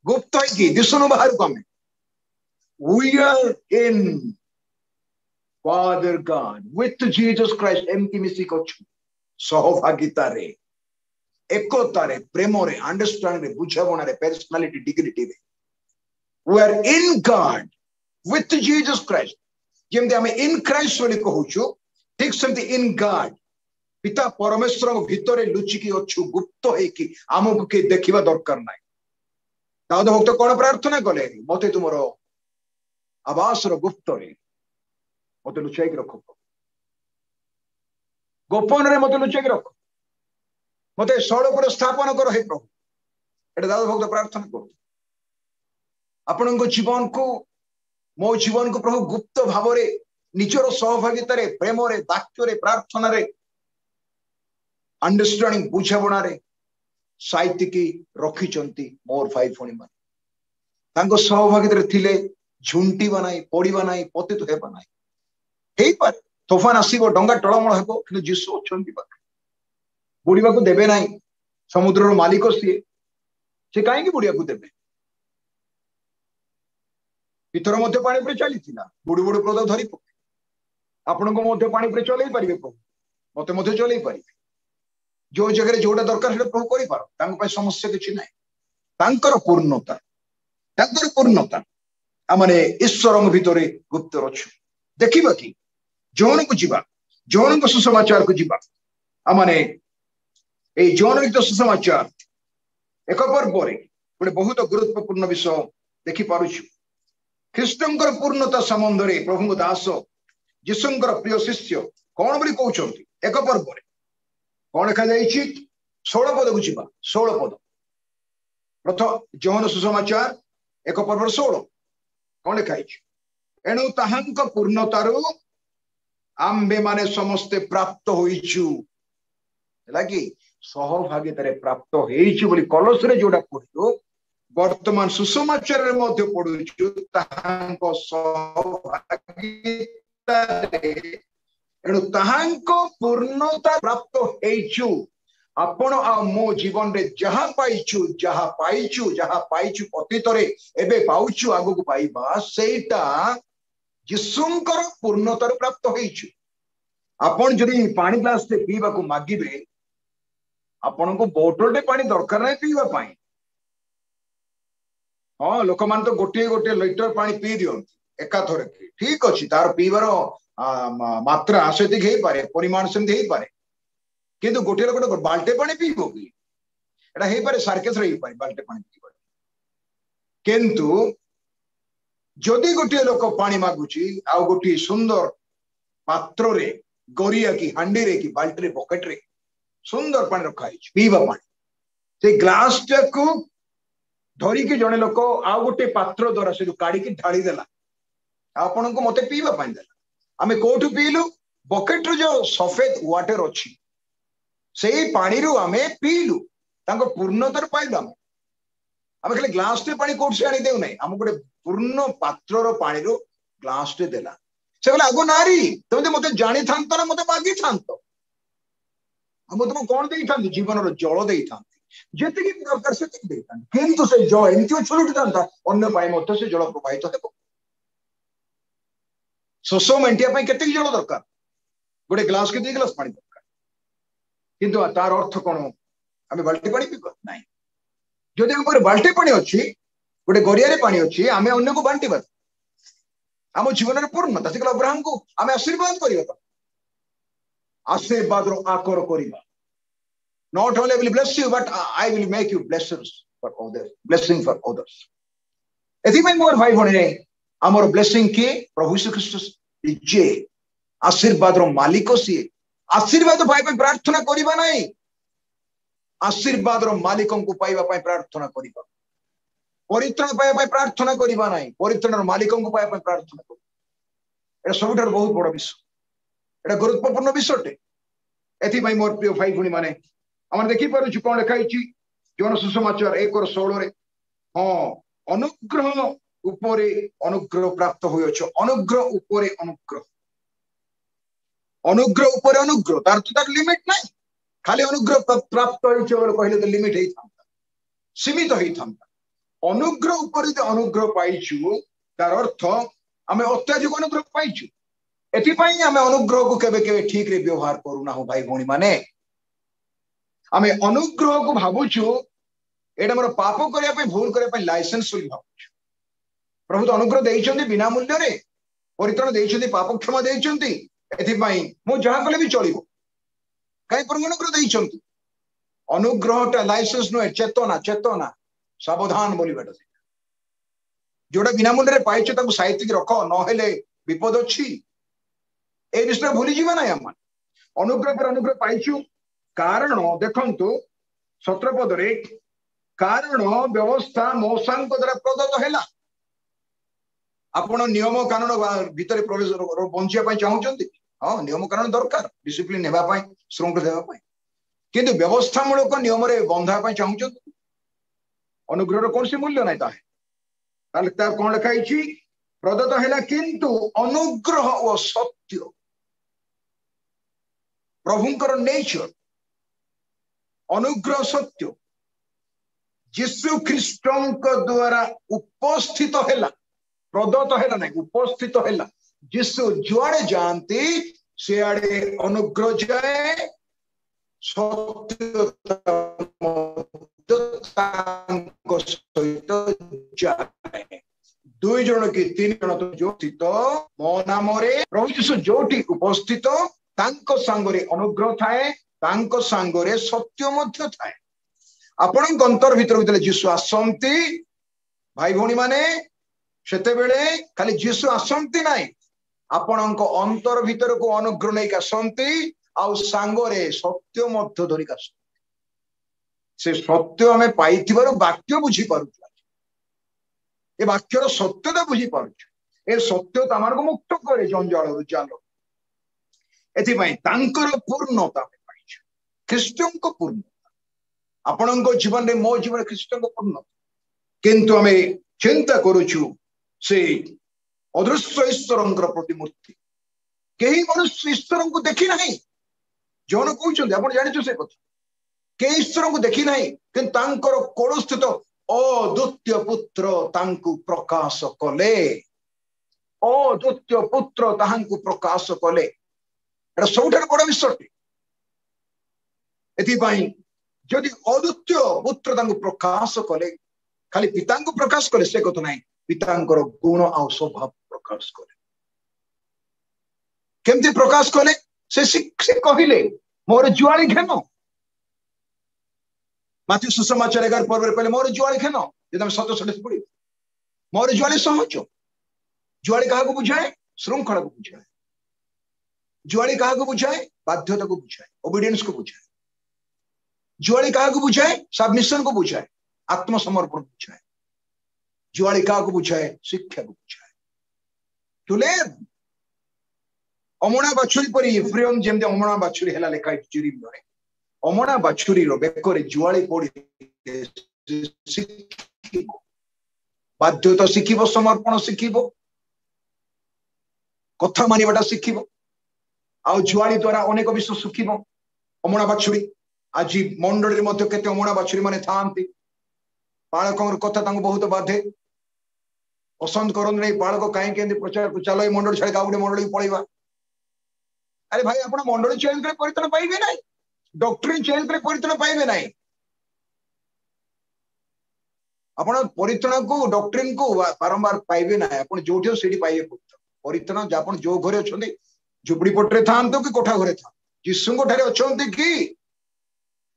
गुप्त है कि दिसनु बाहर को हमें we are in Father God with Jesus Christ intimacy को सहभागिता रे एकता रे प्रेम रे अंडरस्टैंडिंग रे बुझावना रे पर्सनालिटी डिग्निटी रे we are in God with Jesus Christ जेमते हमें इन क्राइस्ट बोली कहूछु ठीक सेमते इन गॉड पिता परमेश्वर भितरे लुचिकी अच्छु गुप्त है कि आमको के देखिबा दरकार नाही दाऊद भक्त कोन प्रार्थना कले मते तुमरो आवास रो गुप्त रे मते लुचाई के रखो गोपन रे मते लुचाई के रखो मते सड़ पर स्थापन करो हे प्रभु एटा दाऊद भक्त प्रार्थना करो आपनको जीवन को मो जीवन को प्रभु गुप्त भाव रे निजर सहभागिता रे प्रेम रे वाक्य रे प्रार्थना रे अंडरस्टैंडिंग बुझाबणा रे साहित्यिकी रखिचंती मोर भाई भणी मान तांको सहभागिता रे थिले झुंटी बनाई पड़ी बनाई पतित हे बनाई हेई पर तूफान आसीबो डंगा टळमळ हेबो किंतु जीसु अछंती पाखे बुड़ीबा को देबे नाही समुद्र रो मालिक से काहे की बुड़िया को देबे पितर मध्य पानी पर चली बुड़ बुड़ प्रद धरी पके आपण को मध्य पानी पर चलई पारिबे प्रभु मते मध्य चलई पारिबे जो जगह जोटा दरकार से प्रभु करि पारो तांको पे समस्या किछि नाही तांकर पूर्णता आमने ईश्वर भितरे गुप्त रछु देखिबा कि जौन को जीवा जौन को सुसमाचार को जीवा आमने ए जौन को सुसमाचार एक पर्व रे गोटे बहुत गुरुत्वपूर्ण विषय देखि पारुछु ख्रीष्टंकर पूर्णता संबंध रे प्रभु दास यीशुंकर प्रिय शिष्य कौन बोली कहउछंती एक पर्व रे कौन लिखा जाइछि 16 पद को जीवा 16 पद प्रथम जौन सुसमाचार एक पर्व 16 कौन लिखा जाइछि एणु ताहांक पूर्णतारु आम्बे माने समस्ते प्राप्त होइछु लागी सहभागिता रे प्राप्त होइछु बोली कलश रे जोडा पढियो वर्तमान सुसमाचार रे मध्य पढुछु ताहांक सहभागिता रे एणु ताहांक पूर्णता प्राप्त होइछु आपण आ मो जीवन रे जहा पाइछु अतीत रे एबे पाउछु आगु को पाइबा सेटा यीशुंकर पूर्णता रे प्राप्त होइछु आपण जदी पानी ग्लास ते पीबा को मागिबे आपण को बोतल टे पानी दरकार नै पीबा पाई हां लोक मान तो गोटे गोटे लीटर पानी पी दियंती एका थोरे ठीक अछि तार पीबार मात्रा आसेति हेई पारे परिमाण सेंति हेई पारे किंतु गोटे लोक बाल्टे पानी पीबो कि एटा हेई पारे सार्केस रे हेई पारे बाल्टे पानी पीबो किंतु जदि गोटे लोक पानी मागुची आ गोटे सुंदर पात्र रे गोरिया की हांडी रे की बाल्टी रे बकेट रे सुंदर पानी रखा है पीवा पानी से ग्लास को धरी के जने लोक आ गोटे पात्र द्वारा से काढ़ी की ढाली देला आपण को मते पीवा पानी देला आमे कोठु पीलु बकेट रो जो सफेद वाटर अछि सेही पानी रो आमे पीलु तांको पूर्णतर पाइलु आमे खाली ग्लास टे पानी कोठ से आनी देउ नै हम गोटे पूर्ण पात्र रो पानी रो ग्लास टे देला से बोला आगो नारी तुम मते जानी थांतो ना मते मागी थांतो हम तुम कौन दे था जीवन रो जल दे था जेते की दरकार से दे था किंतु से जल एंती छुलुट था अन्य पाए मते से जल प्रवाहित हेबो सोसो मेंटिया पाए केते जल दरकार गोटे ग्लास के 2 ग्लास पानी दरकार किंतु तार अर्थ कोन हमें बाल्टी पानी पीबो नाही जदि हम पर बाल्टी पानी अछि गोटे गरिया रे पानी अछि हमें अन्य को बांटीबा हम जीवन रे पूर्णता से अब्राहम को हमें आशीर्वाद करियो आशीर्वाद रो आकर करिबा not only will bless you but I will make you blessings for others blessing for others एथि में मोर भाई भणी रे हमर ब्लेसिंग के प्रभु यीशु ख्रीष्ट जे आशीर्वाद रो मालिक सी आशीर्वाद पाई पे प्रार्थना करिबा नाही आशीर्वाद रो मालिकन को पाइबा पाई प्रार्थना करिबा परित्राण पाइबा पाई प्रार्थना करिबा नाही परित्राण रो मालिकन को पाइबा पाई प्रार्थना करिबा ए सबुठार बहुत बड़ विषय एटा गुरुत्वपूर्ण विषयटे एथि भाई मोर प्रिय भाई भणी माने आम देखी पार्छ कौन लिखाई जौन सुसमाचार 1:16 हाँ अनुग्रह उपरे अनुग्रह प्राप्त हुए अनुग्रह उपरे अनुग्रह अनुग्रह उपरे अनुग्रह तार तो तार लिमिट नहीं खाली अनुग्रह प्राप्त कहले तो लिमिट होता सीमित होता अनुग्रह उपरे जो अनुग्रह पाइछु तार अर्थ आम अत्याधिक अनुग्रह पाइछु एथिपाई आम अनुग्रह को केबे केबे ठीक रे व्यवहार करूना हो भाई भौणी माने आम अनुग्रह को भावुछु एटा मोर पाप करिया पे भूल करिया पे लाइसेंस बोली भावुछु प्रभु तो अनुग्रह देइछन्ती बिना मूल्य रे परित्राण देइछन्ती पाप क्षमा देइछन्ती एथिपाई मु जहा कले भी चलिबो काई पर अनुग्रह देइछन्ती अनुग्रहटा लाइसेंस नो चेतना चेतना सावधान बोली बेटा जोड़ा बिना मूल्य रे पाइछ ताकू साहित्य रख न हेले विपद अछि ए विषय भूली जीवा ना हम अनुग्रह पर अनुग्रह पाइछु कारण देखंतु 17 पद रे कारण व्यवस्था मौसांक द्वारा प्रदत्त हैला आपण नियम कानून भीतर प्रवेश बंचिया पई चाहउचंती हां नियम कानून दरकार डिसिप्लिन हेबा पई श्रृंखला देबा पई किंतु व्यवस्था मूलक नियम रे बंधा पई चाहउचंती अनुग्रह रो कोन से मूल्य नै ताहे ताले ता कोन लिखाई छी प्रदत्त हैला किंतु अनुग्रह ओ सत्य प्रभुंकर नेचर अनुग्रह सत्य यीशु ख्रीष्टंक द्वारा उपस्थित हैला प्रदत्त हैला नहीं उपस्थित हैला यीशु जुआड़े जानती से आड़े अनुग्रह जाए सत्यता सहित जाए दुई जन कि तीन जन तो जो स्थित मो नाम प्रभु यीशु जोटी उपस्थित तांको सांगरे अनुग्रह थाए तांको सांगरे सत्य मध्य थाए आपण अंतर भीतर भीतर जीशु आसंती भाई भौणी माने सेते बेले खाली जीशु आसंती नाही आपण अंतर भीतर को अनुग्रह नहीं आसंती आउ सांगरे सत्य मध्य धरिक आस से सत्य हमें पाइथिबार वाक्य बुझी पारुछ ए वाक्यर सत्यता बुझी पारुछ ए सत्यता हमर को मुक्त करे जंजाल जाल एथिपाई तांकर पूर्णता पाइछ ख्रीष्टन को पूर्णता आपण जीवन में मो जीवन ख्रीष्टन को पूर्णता किंतु हमें चिंता करूछु से अदृश्य ईश्वर प्रतिमूर्ति कहीं मनुष्य ईश्वर को देखी नहीं जौन कहते आप जानी से कथा कई ईश्वर को देखी नहीं कि कोड़ स्थित अद्वितीय पुत्र तांकु प्रकाश कले अद्वितीय पुत्र ताहांकु प्रकाश कले एटा सबुठार बड़ विषय एथिपाई जदि अद्वितीय पुत्र तांकु प्रकाश कले खाली पिता को प्रकाश कले से कथा नहीं पितांकर गुण आ स्वभाव प्रकाश कले केमती प्रकाश कले से कहले मोर जुआली घेन माथि सुसमाचार 11 पर्व कहले मोर जुआली घेन जब सत्य सत्य पड़ी मोर जुआली सहज जुआली कहा को बुझाए श्रृंखला को बुझाए जुआली कहा को बुझाए बाध्यता को बुझाए ओबीडियंस को बुझाए जुआली कहा को बुझाए सबमिशन को बुझाए आत्मसमर्पण बुझाए जुआली कहा को बुझाए शिक्षा को बुझाए तुले अमणा बाछुरी पर इफ्रेम जेमते अमणा बाछुरी हैला लेखा चुरी रे अमणा बाछुरी रो बेकरे जुआली पड़ी बाध्यता शिखिबो समर्पण शिखिबो कथा मानिबाटा शिखिबो आ जुआली द्वारा अनेक विषय शिखिबो अमणा बाछुरी आज मंडली मध्ये केते अमणा बाछुरी माने थांती बालकर कथा तांको बहुत बाधे पसंद करन नहीं बालक काहे केंदी प्रचार चलो ए मंडली छाड़ी गाउडे मंडली पळैबा अरे भाई आपण मंडली चेंज करे परितन पाइबे नाही डॉक्ट्रिन चेंज करे परितन पाइबे नाही आपण परितन को डॉक्ट्रिन को बारंबार पाइबे नाही आपण जोठियो सेडी पाइबे परितन जापन जो घरे अछंती झुपड़ी पटरे थांतो कि कोठा घरे था जिसुंगो ठारे अछंती कि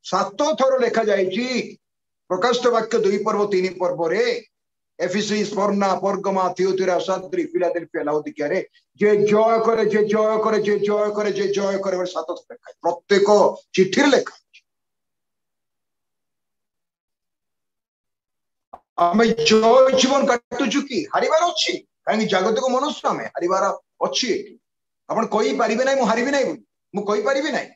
7 थर लेखा जायछि प्रकाशित वाक्य 2 पर्व 3 पर्व रे एफिसी स्मरणा परगमा थियोतिरा साद्री फिलाडेल्फिया लाउदिकिया रे जे जय करे जे जय करे जे जय करे जे जय करे 7 थर लेखा प्रत्येक चिट्ठी रे लेखा आमे जय जीवन काटुछु कि हारिबार अछि काहे जागतिक मनुष्य आमे हारिबार अछि आपण कोई पारिबे नाही मु हारिबे नाही मु कोई पारिबे नाही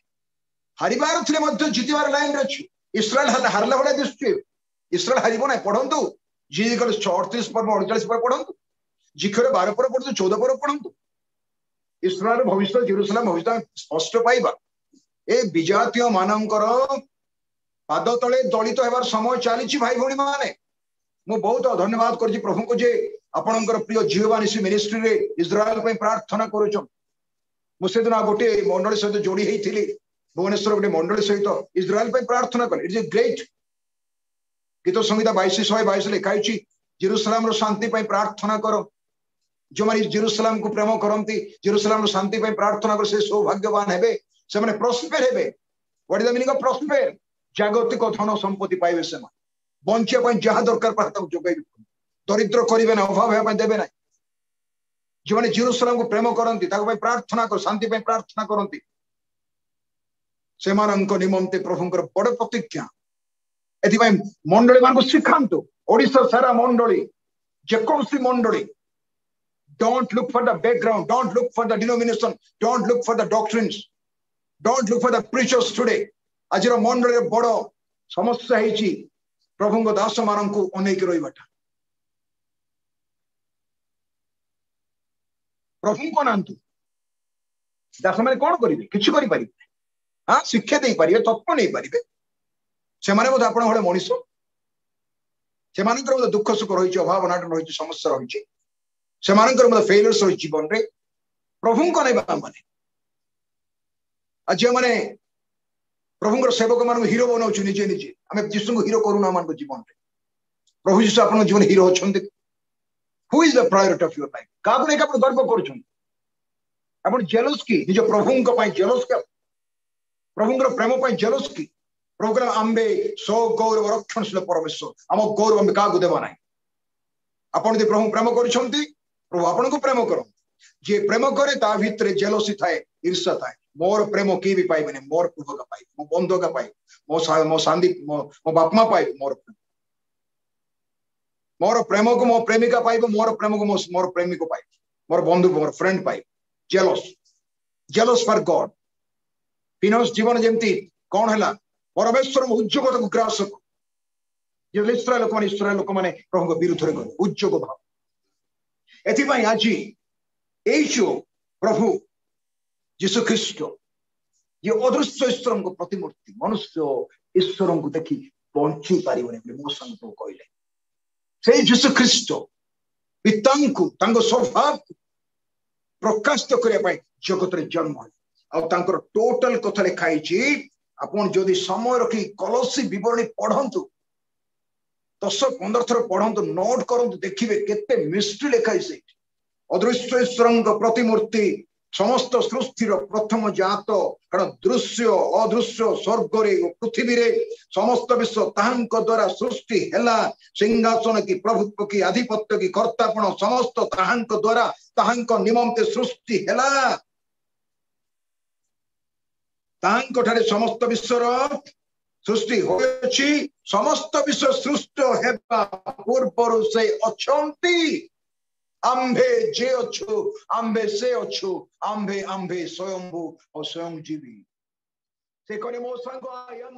हारिबार थिले मध्य जितिबार लाइन रे अछि इस्राएल हारला भले दिसुछि इस्राएल हारिबो नै पढंतु जी कल 38 पर 48 पर पढंतु जिखरे 12 पर पढंतु 14 पर पढंतु इस्राएल भविष्य जेरूशलेम भविष्य स्पष्ट पाइबा ए विजातीय मानकर पाद तले दलित हेबार समय चली भाई भौणी माने मु बहुत धन्यवाद करछि प्रभु को जे आपणकर प्रिय जीववानिसी मिनिस्ट्री रे इस्राएल पे प्रार्थना करूछन मु से दिन गोटे मंडली सहित जोड़ी हेइथिली भुवनेश्वर गोटे मंडली सहित इस्राएल पे प्रार्थना कले इट इज ग्रेट गीत संहिता 22:22 लिखाई जेरूशलेम रो शांति पे प्रार्थना करो जो माने जेरूशलेम को प्रेम करंती जेरूशलेम रो शांति पे प्रार्थना कर से सौभाग्यवान हेबे से माने प्रॉस्पेर हेबे what is the meaning of प्रॉस्पेर जागतिक धन संपत्ति पाइबे से बंचिया पे जहाँ दरकार पड़ता जोगाई दरिद्र करिवे ना अभाव हेबे देबे ना जो माने जेरूशलेम को प्रेम करंती ताको पे प्रार्थना कर शांति पे प्रार्थना करंती से मानक निमंते प्रभुंकर बड़ प्रतिज्ञा एथि भाई मंडली मान को सिखांतु ओडिसा सारा मंडली जेकोसी मंडली don't look for the background don't look for the denomination don't look for the doctrines don't look for the preachers today आजिर मंडली बड़ समस्या हेची प्रभुंग दास मान को अनेक रहीबाटा प्रभु को नांतु दास माने कोन करिवे किछि करि परिबे हां शिक्षा देई परिबे तत्व नै परिबे से माने बोध आपण होले मनुष्य से मानकर बोध दुख सुख रहिछि अभाव अनाटन रहिछि समस्या रहिछि से मानकर बोध फेलियर्स रहि जीवन रे प्रभु को नैबा माने आज माने प्रभुंकर सेवक मान हीरो बनाउछु निजे निजे हमें यीशु को हीरो करूना मान जीवन रे प्रभु यीशु आपन जीवन हीरो अछंती who is the priority of your life का को आपण गर्व करूछन आपण जेलस की निज प्रभुंक पई जेलस का प्रभुंकर प्रेम पई जेलस की प्रोग्राम आंबे सो गौरव रक्षणशील परमेश्वर आम गौरव आम क्या देवा ना आपण प्रभु प्रेम करुछंती प्रभु आपण को प्रेम करो जे प्रेम करे ता भितरे जेलसी थाए ईर्ष्या थाए मोर प्रेम की भी पाइबे मोर प्रभु का पाइब मो बंधु का पाइब मो शांति मो बापमा पाइब मोर प्रेम को मो प्रेमिका पाइब मोर प्रेम को मोर प्रेमी को पाइब मोर बंधु मोर फ्रेंड पाइब जेलस फॉर गॉड फिनोस जीवन जेमती कौन हैला परमेश्वर उद्योग को ग्रास को इस्राएल लोक माने प्रभु विरुद्ध रे उद्योग भाव एथि आज जो प्रभु यीशु ख्रीष्ट ये अदृश्य ईश्वर को प्रतिमूर्ति मनुष्य ईश्वर को देखी बंची पारिबने मो संग तो कहले से यीशु ख्रीष्ट पिता को स्वभाव प्रकाशित करने जगत रे जन्म आर टोटल कथा लिखाई आपन जदि समय रखी कलसी विवरणी पढ़ंतु 10-15 थर पढ़ंतु नोट करंतु देखिबे केते मिस्ट्री लिखाई से अदृश्य ईश्वर प्रतिमूर्ति समस्त सृष्टिर प्रथम जात कारण दृश्य अदृश्य स्वर्ग रे पृथ्वी रे समस्त विश्व ताहांक द्वारा सृष्टि हैला सिंहासन की प्रभुत्व की आधिपत्य की कर्तापण समस्त ताहांक द्वारा ताहांक निमंते सृष्टि हैला ताहांक ठारे समस्त विश्वर सृष्टि होछि समस्त विश्व सृष्टि हेबा पूर्वरु से अछंती आंबे जे अच्छु आंबे से अच्छु आंबे आंबे स्वयंभू और स्वयं जीवी से कोने मो संग आई एम